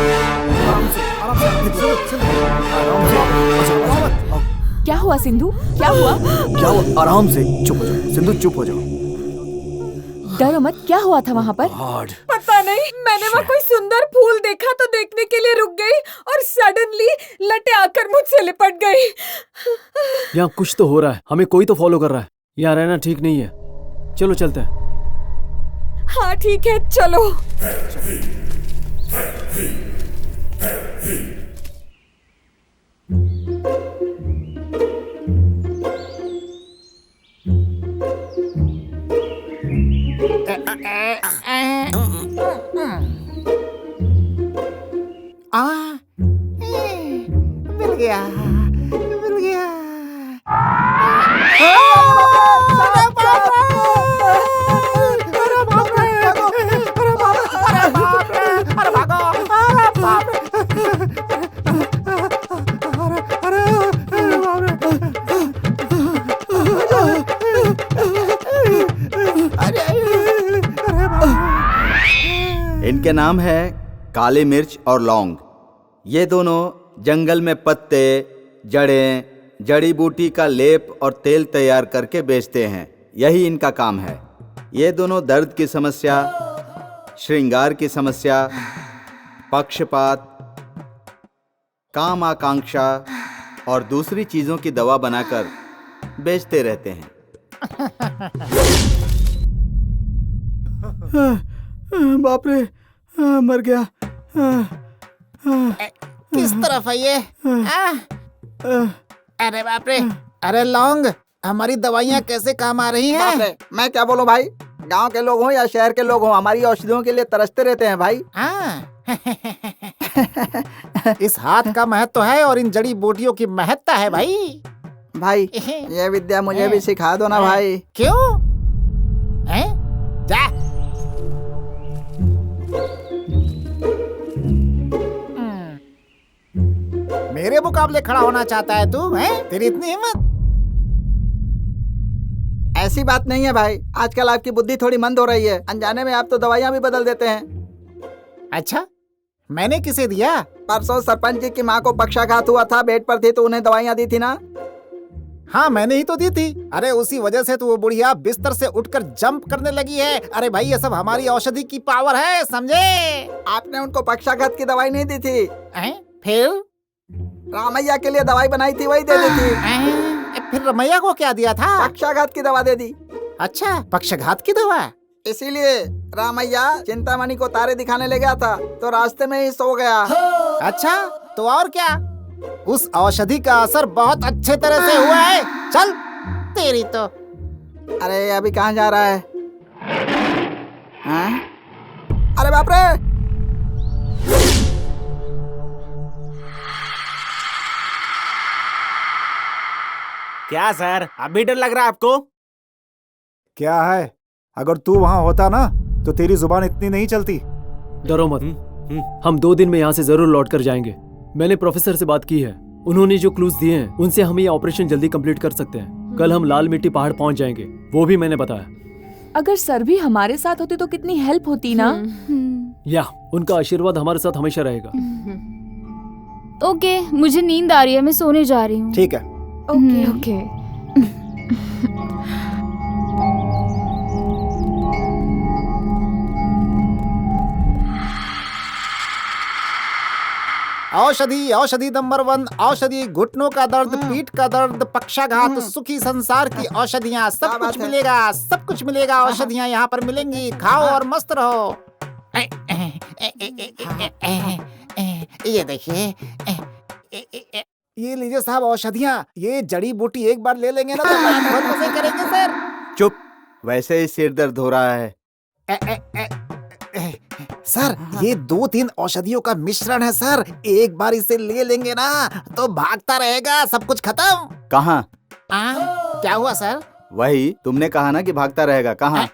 Speaker 8: आराम से आराम से।
Speaker 4: क्या हुआ सिंधु? क्या हुआ?
Speaker 6: क्या हुआ? आराम से चुप हो जाओ सिंधु, चुप हो जाओ।
Speaker 4: डरो मत, क्या हुआ था वहाँ पर?
Speaker 9: पता नहीं, मैंने वहाँ कोई सुंदर फूल देखा तो देखने के लिए रुक गई और सडनली लटे आकर मुझसे लिपट गई।
Speaker 3: यहाँ कुछ तो हो रहा है, हमें कोई तो फॉलो कर रहा है। यहाँ रहना ठीक नहीं है, चलो चलते हैं।
Speaker 9: हाँ ठीक है, चलो।
Speaker 11: मिल गया मिल गया।
Speaker 2: इनके नाम है काली मिर्च और लौंग। ये दोनों जंगल में पत्ते, जड़ें, जड़ी बूटी का लेप और तेल तैयार करके बेचते हैं। यही इनका काम है। ये दोनों दर्द की समस्या, श्रृंगार की समस्या, पक्षपात, काम आकांक्षा और दूसरी चीज़ों की दवा बनाकर बेचते रहते हैं।
Speaker 6: बाप रे, मर गया।
Speaker 11: किस तरफ है ये? अरे बाप रे, अरे लौंग, हमारी दवाइयाँ कैसे काम आ रही
Speaker 6: बाप
Speaker 11: हैं?
Speaker 6: रे, मैं क्या बोलूं भाई, गांव के लोग हों या शहर के लोग हों, हमारी औषधियों के लिए तरसते रहते हैं भाई।
Speaker 11: हाँ। इस हाथ का महत्व है और इन जड़ी बूटियों की महत्ता है भाई।
Speaker 6: भाई ये विद्या मुझे भी सिखा दो ना भाई।
Speaker 11: क्यों? हैं? जा। मेरे मुकाबले खड़ा होना चाहता है तू? हैं? तेरी इतनी हिम्मत?
Speaker 6: ऐसी बात नहीं है भाई, आजकल आपकी बुद्धि थोड़ी मंद हो रही है। अनजाने में आप तो दवाइयाँ भी बदल देते हैं।
Speaker 11: अच्छा, मैंने किसे दिया?
Speaker 6: परसों सरपंच जी की माँ को पक्षाघात हुआ था, बेड पर थी तो उन्हें दवाइयाँ दी थी ना।
Speaker 11: हाँ, मैंने ही तो दी थी। अरे उसी वजह से तो वो बुढ़िया बिस्तर से उठकर जंप करने लगी है। अरे भाई, ये सब हमारी औषधि की पावर है, समझे?
Speaker 6: आपने उनको पक्षाघात की दवाई नहीं दी थी।
Speaker 11: फिर
Speaker 6: रामैया के लिए दवाई बनाई थी, वही दे दी थी।
Speaker 11: फिर रमैया को क्या दिया था?
Speaker 6: पक्षाघात की दवा दे दी।
Speaker 11: अच्छा, पक्षाघात की दवा?
Speaker 6: इसीलिए रामैया चिंतामणि को तारे दिखाने ले गया था तो रास्ते में ही सो गया।
Speaker 11: अच्छा, तो और क्या? उस औषधि का असर बहुत अच्छे तरह से हुआ है। चल, तेरी तो।
Speaker 6: अरे अभी कहाँ जा रहा है? हाँ? अरे बाप रे!
Speaker 8: क्या सर, अभी डर लग रहा है आपको?
Speaker 7: क्या है, अगर तू वहां होता ना तो तेरी जुबान इतनी नहीं चलती।
Speaker 3: डरो मत, हम 2 दिन में यहाँ से जरूर लौट कर जाएंगे। मैंने प्रोफेसर से बात की है, उन्होंने जो क्लूज दिए हैं उनसे हम ये ऑपरेशन जल्दी कंप्लीट कर सकते हैं। कल हम लाल मिट्टी पहाड़ पहुंच जाएंगे, वो भी मैंने बताया।
Speaker 4: अगर सर भी हमारे साथ होते तो कितनी हेल्प होती ना।
Speaker 3: या उनका आशीर्वाद हमारे साथ हमेशा रहेगा।
Speaker 1: ओके, मुझे नींद आ रही है, मैं सोने जा रही हूँ।
Speaker 7: ठीक है।
Speaker 4: Okay okay.
Speaker 11: औषधि, औषधि नंबर 1, औषधि घुटनों का दर्द, पीठ का दर्द, पक्षाघात, सुखी संसार की औषधियाँ, सब कुछ मिलेगा, सब कुछ मिलेगा। औषधियाँ यहाँ पर मिलेंगी, खाओ और मस्त रहो। ये देखिए, ये लीजिए साहब औषधियाँ। ये जड़ी बूटी एक बार ले लेंगे ना तो बहुत मजे करेंगे सर।
Speaker 2: चुप, वैसे ही सिर दर्द हो रहा है।
Speaker 11: सर, ये 2-3 औषधियों का मिश्रण है सर। एक बार इसे ले लेंगे ना तो भागता रहेगा, सब कुछ खत्म।
Speaker 2: कहाँ?
Speaker 11: क्या हुआ सर?
Speaker 2: वही तुमने कहा ना कि भागता रहेगा, कहाँ?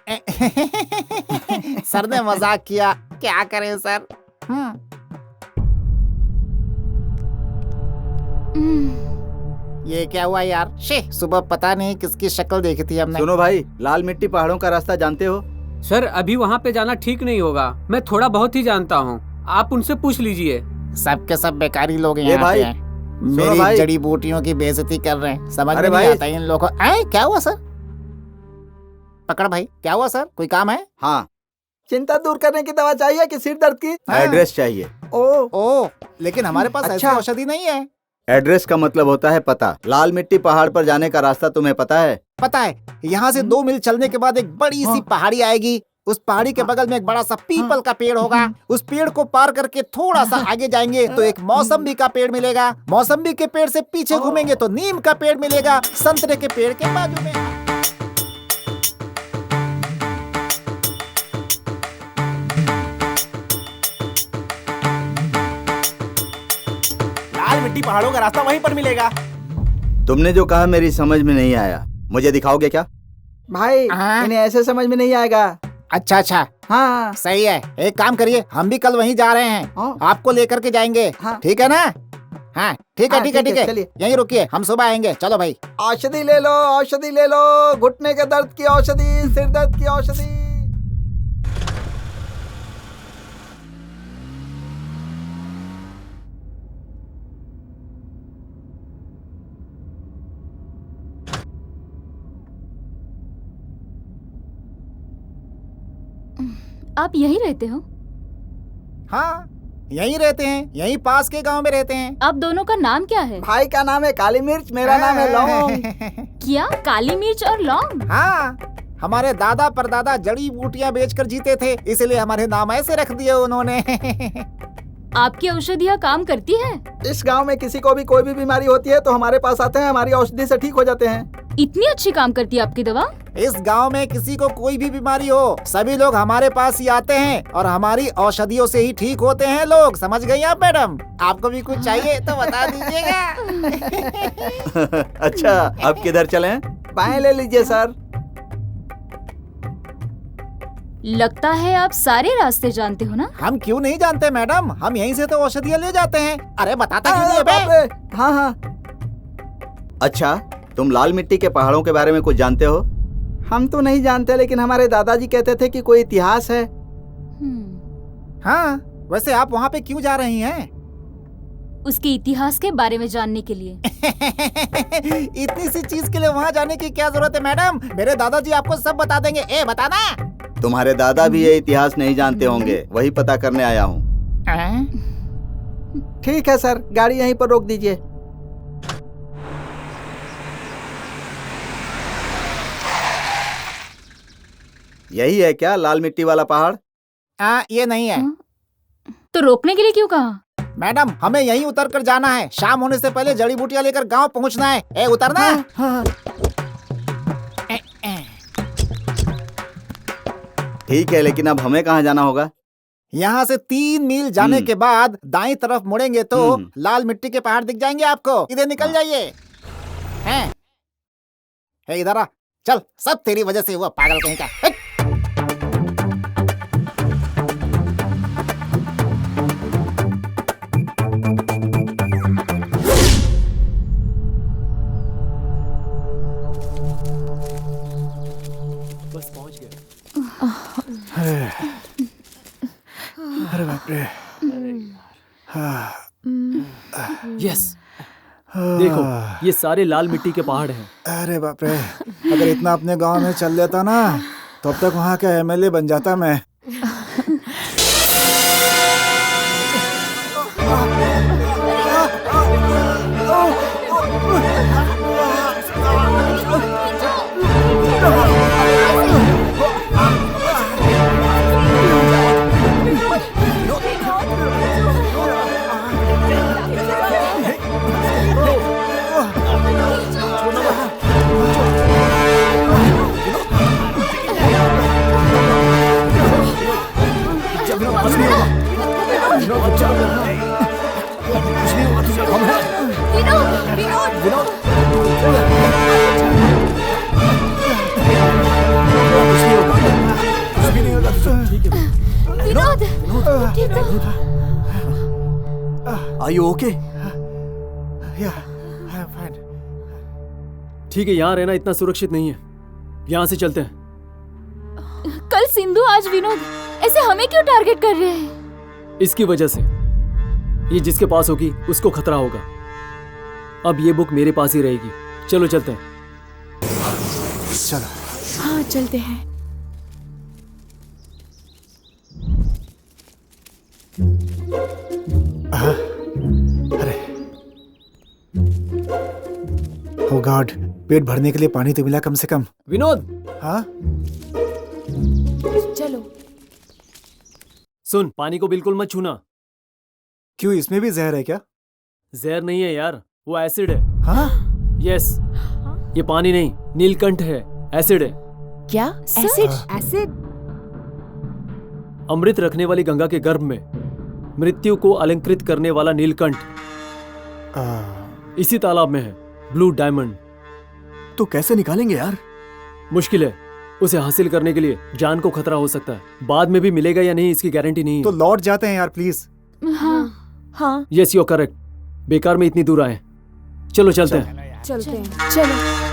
Speaker 11: सर ने मजाक किया, क्या करें सर। ये क्या हुआ यार? सुबह पता नहीं किसकी शक्ल देखी थी हमने।
Speaker 2: सुनो भाई, लाल मिट्टी पहाड़ों का रास्ता जानते हो?
Speaker 5: सर, अभी वहाँ पे जाना ठीक नहीं होगा। मैं थोड़ा बहुत ही जानता हूँ, आप उनसे पूछ लीजिए।
Speaker 11: सब के सब बेकारी लोग
Speaker 2: ये
Speaker 11: यहाँ
Speaker 2: भाई,
Speaker 11: पे हैं। मेरी जड़ी बूटियों की बेइज्जती कर रहे हैं, समझ में नहीं आता इन लोगों को। क्या हुआ सर? पकड़ भाई, क्या हुआ सर? कोई काम है?
Speaker 2: हाँ,
Speaker 6: चिंता दूर करने की दवा चाहिए कि सिर दर्द की?
Speaker 2: एड्रेस चाहिए।
Speaker 11: ओ, लेकिन हमारे पास ऐसी औषधि नहीं है।
Speaker 2: एड्रेस का मतलब होता है पता। लाल मिट्टी पहाड़ पर जाने का रास्ता तुम्हें पता है?
Speaker 11: पता है, यहाँ से 2 मील चलने के बाद एक बड़ी सी पहाड़ी आएगी। उस पहाड़ी के बगल में एक बड़ा सा पीपल का पेड़ होगा। उस पेड़ को पार करके थोड़ा सा आगे जाएंगे तो एक मौसम्बी का पेड़ मिलेगा। मौसम्बी के पेड़ से पीछे घूमेंगे तो नीम का पेड़ मिलेगा। संतरे के पेड़ के बाजू में
Speaker 8: लाल मिट्टी पहाड़ों का रास्ता वहीं पर मिलेगा।
Speaker 2: तुमने जो कहा मेरी समझ में नहीं आया, मुझे दिखाओगे क्या?
Speaker 6: भाई, इन्हें ऐसे समझ में नहीं आएगा।
Speaker 11: अच्छा, हाँ सही है। एक काम करिए, हम भी कल वहीं जा रहे हैं, आपको लेकर के जाएंगे। ठीक है ना? हाँ ठीक है,
Speaker 6: चलिए
Speaker 11: यहीं रुकिए, हम सुबह आएंगे। चलो भाई।
Speaker 6: औषधि ले लो, औषधि ले लो, घुटने के दर्द की औषधि, सिर दर्द की औषधि।
Speaker 1: आप यहीं रहते हो?
Speaker 11: हाँ, यहीं रहते हैं, यहीं पास के गांव में रहते हैं।
Speaker 1: आप दोनों का नाम क्या है?
Speaker 6: भाई का नाम है काली मिर्च, मेरा नाम है लौंग।
Speaker 1: क्या काली मिर्च और लौंग?
Speaker 11: हाँ, हमारे दादा परदादा जड़ी बूटियां बेचकर जीते थे, इसलिए हमारे नाम ऐसे रख दिए उन्होंने।
Speaker 1: आपकी औषधियाँ काम करती है?
Speaker 6: इस गांव में किसी को भी कोई भी बीमारी होती है तो हमारे पास आते हैं, हमारी औषधि से ठीक हो जाते हैं।
Speaker 1: इतनी अच्छी काम करती है आपकी दवा?
Speaker 11: इस गांव में किसी को कोई भी बीमारी हो, सभी लोग हमारे पास ही आते हैं और हमारी औषधियों से ही ठीक होते हैं लोग। समझ गई आप मैडम? आपको भी कुछ चाहिए तो बता दीजिएगा।
Speaker 2: अच्छा, अब किधर चलें?
Speaker 6: बाएं ले लीजिए सर।
Speaker 1: लगता है आप सारे रास्ते जानते हो ना?
Speaker 11: हम क्यों नहीं जानते मैडम, हम यहीं से तो औषधियाँ ले जाते हैं। अरे बताता क्यों नहीं है बे?
Speaker 6: हाँ हाँ।
Speaker 2: अच्छा, तुम लाल मिट्टी के पहाड़ों के बारे में कुछ जानते हो?
Speaker 6: हम तो नहीं जानते, लेकिन हमारे दादाजी कहते थे कि कोई इतिहास है।
Speaker 11: हाँ, वैसे आप वहाँ पे क्यों जा रही हैं?
Speaker 1: उसके इतिहास के बारे में जानने के लिए।
Speaker 11: इतनी सी चीज के लिए वहाँ जाने की क्या जरूरत है मैडम? मेरे दादाजी आपको सब बता देंगे। ए बताना।
Speaker 2: तुम्हारे दादा भी ये इतिहास नहीं जानते होंगे, वही पता करने आया हूँ।
Speaker 6: ठीक है सर, गाड़ी यहीं पर रोक दीजिए।
Speaker 2: यही है क्या लाल मिट्टी वाला पहाड़?
Speaker 11: ये नहीं है।
Speaker 1: तो रोकने के लिए क्यों कहा?
Speaker 11: मैडम, हमें यहीं उतर कर जाना है। शाम होने से पहले जड़ी बूटियां लेकर गांव पहुंचना है। ए उतरना।
Speaker 6: हाँ।
Speaker 2: ठीक है, लेकिन अब हमें कहाँ जाना होगा?
Speaker 11: यहाँ से 3 मील जाने के बाद दाईं तरफ मुड़ेंगे तो लाल मिट्टी के पहाड़ दिख जाएंगे आपको। इधर निकल जाइए। हैं? इधर आ, चल, सब तेरी वजह से हुआ, पागल कहीं का।
Speaker 3: बस पहुंच गए।
Speaker 7: अरे बाप रे।
Speaker 3: यस, देखो ये सारे लाल मिट्टी के पहाड़ हैं।
Speaker 7: अरे बाप रे, अगर इतना अपने गांव में चल लेता ना तो अब तक वहाँ का एमएलए बन जाता मैं।
Speaker 6: Are you okay?
Speaker 7: Yeah, I am fine.
Speaker 3: ठीक है, यहाँ रहना इतना सुरक्षित नहीं है, यहाँ से चलते हैं।
Speaker 1: कल सिंधु, आज विनोद, ऐसे हमें क्यों टारगेट कर रहे हैं?
Speaker 3: इसकी वजह से ये जिसके पास होगी उसको खतरा होगा। अब ये बुक मेरे पास ही रहेगी। चलो चलते हैं।
Speaker 7: चलो।
Speaker 4: हाँ चलते हैं।
Speaker 7: अरे ओ गॉड, पेट भरने के लिए पानी तो मिला कम से कम।
Speaker 3: विनोद।
Speaker 7: हाँ
Speaker 4: चलो।
Speaker 3: सुन, पानी को बिल्कुल मत छूना।
Speaker 7: क्यों, इसमें भी जहर है क्या?
Speaker 3: जहर नहीं है यार, वो एसिड है।
Speaker 7: हाँ?
Speaker 3: यस, ये पानी नहीं, नीलकंठ है, एसिड है।
Speaker 4: क्या? एसिड?
Speaker 9: एसिड?
Speaker 3: अमृत रखने वाली गंगा के गर्भ में मृत्यु को अलंकृत करने वाला नीलकंठ इसी तालाब में है, ब्लू डायमंड।
Speaker 6: तो कैसे निकालेंगे यार?
Speaker 3: मुश्किल है, उसे हासिल करने के लिए जान को खतरा हो सकता है। बाद में भी मिलेगा या नहीं इसकी गारंटी नहीं है।
Speaker 7: तो लौट जाते हैं यार प्लीज।
Speaker 4: हाँ
Speaker 3: यस, यू आर करेक्ट। बेकार में इतनी दूर आए। चलो चलते हैं।
Speaker 9: चलते हैं।
Speaker 4: चलो।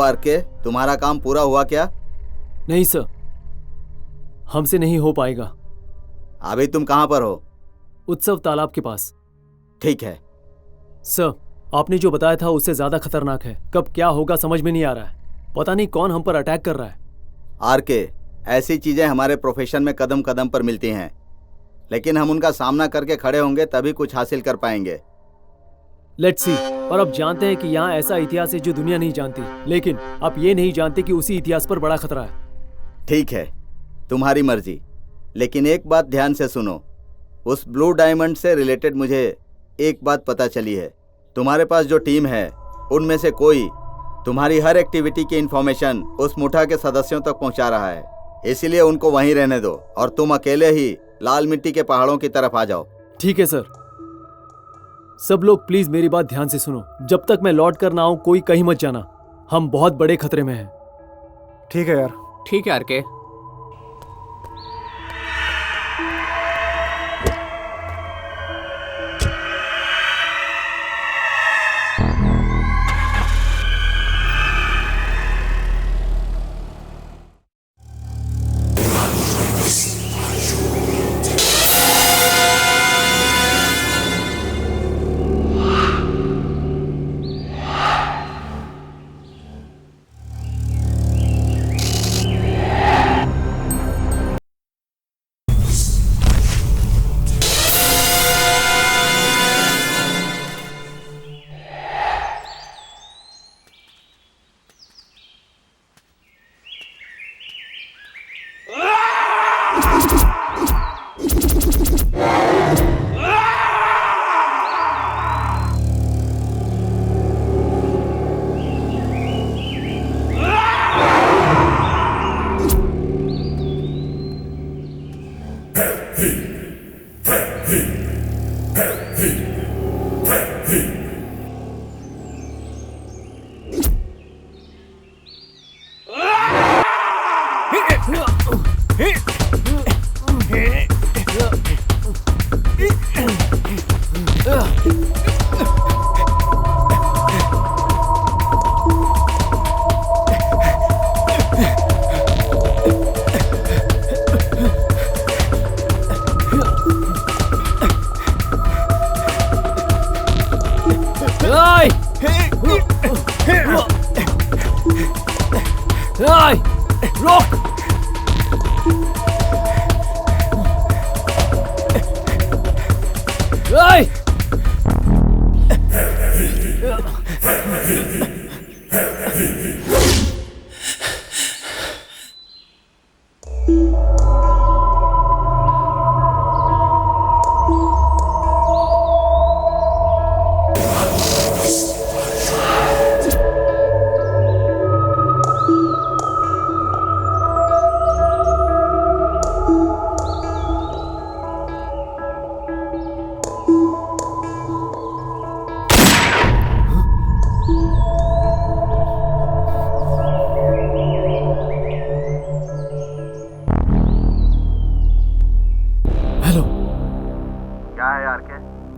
Speaker 2: आरके, तुम्हारा काम पूरा हुआ क्या?
Speaker 3: नहीं सर, हमसे नहीं हो पाएगा।
Speaker 2: अभी तुम कहाँ पर हो?
Speaker 3: उत्सव तालाब के पास।
Speaker 2: ठीक है।
Speaker 3: सर, आपने जो बताया था उससे ज्यादा खतरनाक है। कब क्या होगा समझ में नहीं आ रहा है। पता नहीं कौन हम पर अटैक कर रहा है।
Speaker 2: आरके, ऐसी चीजें हमारे प्रोफेशन में कदम कदम पर मिलती हैं, लेकिन हम उनका सामना करके खड़े होंगे तभी कुछ हासिल कर पाएंगे।
Speaker 3: Let's see. और अब जानते हैं कि यहाँ ऐसा इतिहास है जो दुनिया नहीं जानती, लेकिन आप ये नहीं जानते कि उसी इतिहास पर बड़ा खतरा है।
Speaker 2: ठीक है, तुम्हारी मर्जी, लेकिन एक बात ध्यान से सुनो। उस ब्लू डायमंड से रिलेटेड मुझे एक बात पता चली है। तुम्हारे पास जो टीम है उनमें से कोई तुम्हारी हर एक्टिविटी की इंफॉर्मेशन उस मुठा के सदस्यों तक पहुंचा रहा है, इसीलिए उनको वहीं रहने दो और तुम अकेले ही लाल मिट्टी के पहाड़ों की तरफ आ जाओ।
Speaker 3: ठीक है सर। सब लोग प्लीज मेरी बात ध्यान से सुनो। जब तक मैं लौट कर ना आऊं कोई कहीं मत जाना। हम बहुत बड़े खतरे में हैं।
Speaker 7: ठीक है यार।
Speaker 5: ठीक है आरके।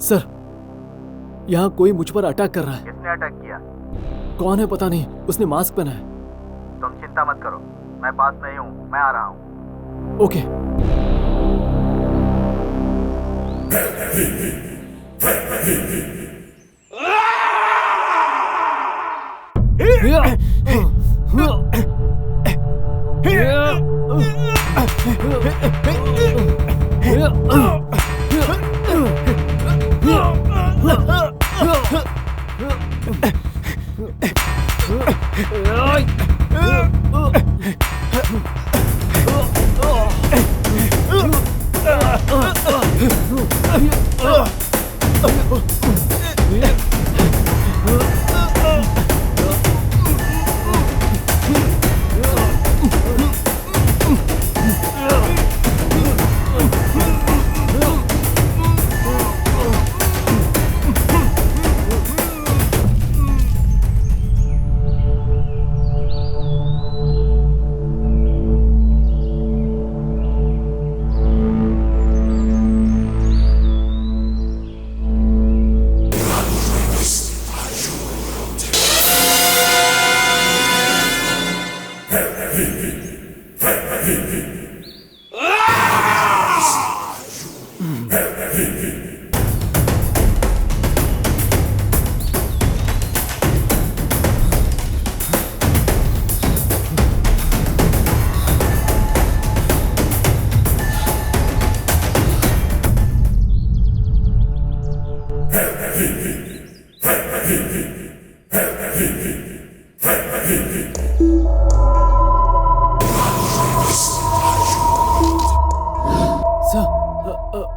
Speaker 3: सर, यहाँ कोई मुझ पर अटैक कर रहा है।
Speaker 2: किसने अटैक किया?
Speaker 3: कौन है पता नहीं। उसने मास्क पहना है।
Speaker 2: तुम चिंता मत करो, मैं पास में ही हूँ, मैं आ रहा हूँ।
Speaker 3: ओके।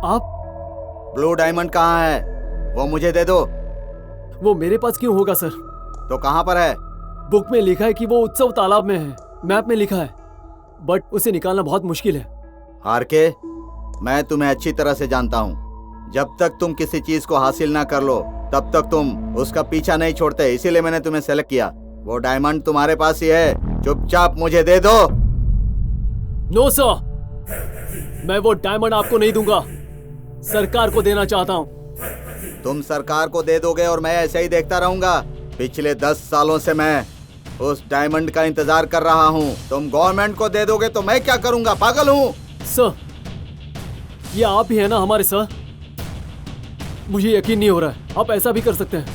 Speaker 3: आप
Speaker 2: ब्लू डायमंड कहाँ है? वो मुझे दे दो।
Speaker 3: वो मेरे पास क्यों होगा सर?
Speaker 2: तो कहाँ पर है?
Speaker 3: बुक में लिखा है कि वो उत्सव तालाब में है, मैप में लिखा है, बट उसे निकालना बहुत मुश्किल है।
Speaker 2: आरके, मैं तुम्हें अच्छी तरह से जानता हूँ। जब तक तुम किसी चीज को हासिल ना कर लो तब तक तुम उसका पीछा नहीं छोड़ते, इसीलिए मैंने तुम्हें सेलेक्ट किया। वो डायमंड तुम्हारे पास ही है, चुपचाप मुझे दे दो।
Speaker 3: नो सर, मैं वो डायमंड आपको नहीं दूंगा, सरकार को देना चाहता हूँ।
Speaker 2: तुम सरकार को दे दोगे और मैं ऐसे ही देखता रहूंगा? पिछले 10 सालों से मैं उस डायमंड का इंतजार कर रहा हूँ। तुम गवर्नमेंट को दे दोगे तो मैं क्या करूंगा? पागल हूँ?
Speaker 3: सर, ये आप ही है ना हमारे सर? मुझे यकीन नहीं हो रहा है आप ऐसा भी कर सकते हैं,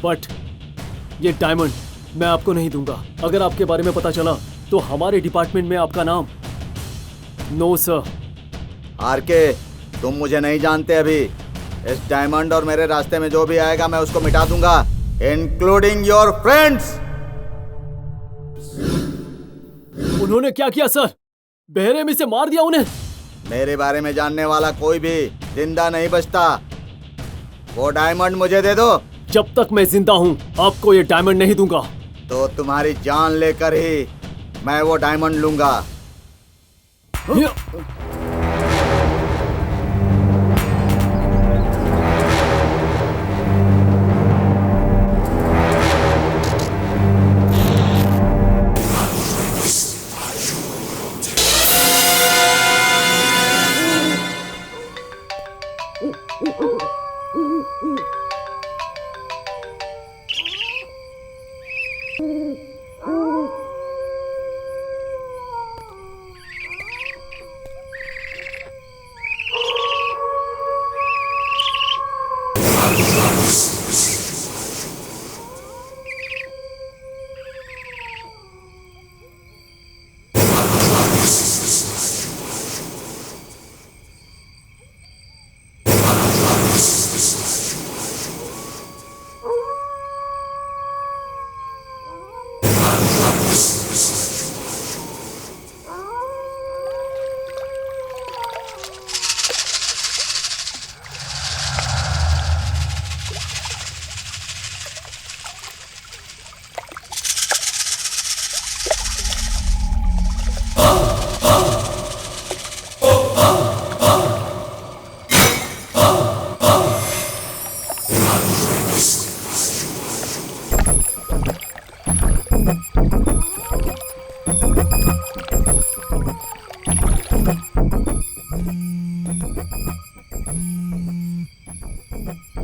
Speaker 3: बट ये डायमंड मैं आपको नहीं दूंगा। अगर आपके बारे में पता चला तो हमारे डिपार्टमेंट में आपका नाम। No sir.
Speaker 2: आरके, तुम मुझे नहीं जानते अभी। इस डायमंड और मेरे रास्ते में जो भी आएगा मैं उसको मिटा दूंगा, इंक्लूडिंग योर फ्रेंड्स।
Speaker 3: उन्होंने क्या किया सर? बहरे में से मार दिया उन्हें?
Speaker 2: मेरे बारे में जानने वाला कोई भी जिंदा नहीं बचता। वो डायमंड मुझे दे दो।
Speaker 3: जब तक मैं जिंदा हूँ आपको ये डायमंड नहीं दूंगा।
Speaker 2: तो तुम्हारी जान लेकर ही मैं वो डायमंड लूंगा।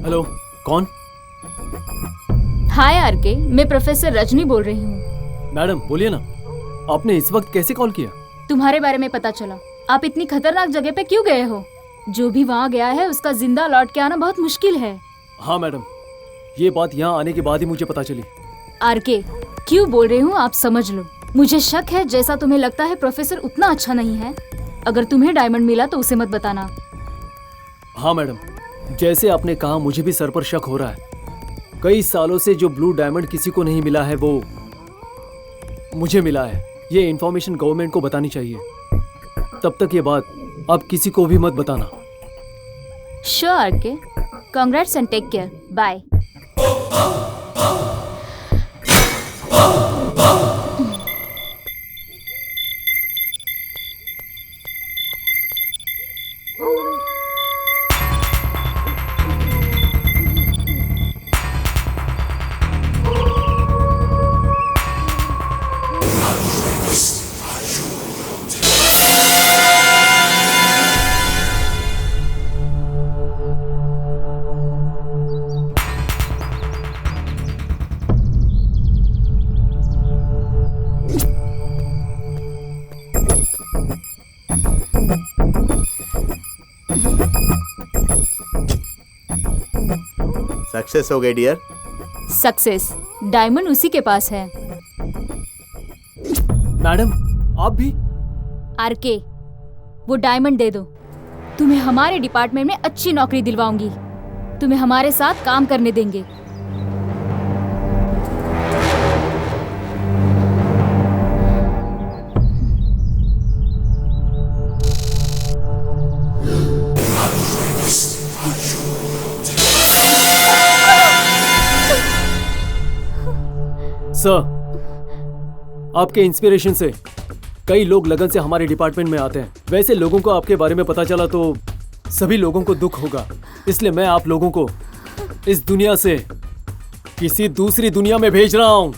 Speaker 3: हेलो, कौन?
Speaker 1: हाय आरके, मैं प्रोफेसर रजनी बोल रही हूँ।
Speaker 3: मैडम बोलिए ना, आपने इस वक्त कैसे कॉल किया?
Speaker 1: तुम्हारे बारे में पता चला। आप इतनी खतरनाक जगह पे क्यों गए हो? जो भी वहाँ गया है उसका जिंदा लौट के आना बहुत मुश्किल है।
Speaker 3: हाँ मैडम, ये बात यहाँ आने के बाद ही मुझे पता चली।
Speaker 1: आरके, क्यों बोल रही हूँ आप समझ लो। मुझे शक है जैसा तुम्हें लगता है प्रोफेसर उतना अच्छा नहीं है। अगर तुम्हें डायमंड मिला तो उसे मत बताना।
Speaker 3: हाँ मैडम, जैसे आपने कहा मुझे भी सर पर शक हो रहा है। कई सालों से जो ब्लू डायमंड किसी को नहीं मिला है वो मुझे मिला है। ये इन्फॉर्मेशन गवर्नमेंट को बतानी चाहिए। तब तक ये बात आप किसी को भी मत बताना।
Speaker 1: Sure RK, congrats and take care, bye.
Speaker 2: Success हो गई डियर।
Speaker 1: सक्सेस डायमंड उसी के पास है।
Speaker 3: मैडम आप भी?
Speaker 1: आरके, वो डायमंड दे दो। तुम्हें हमारे डिपार्टमेंट में अच्छी नौकरी दिलवाऊंगी। तुम्हें हमारे साथ काम करने देंगे।
Speaker 3: सर, आपके इंस्पिरेशन से कई लोग लगन से हमारे डिपार्टमेंट में आते हैं। वैसे लोगों को आपके बारे में पता चला तो सभी लोगों को दुख होगा, इसलिए मैं आप लोगों को इस दुनिया से किसी दूसरी दुनिया में भेज रहा हूं।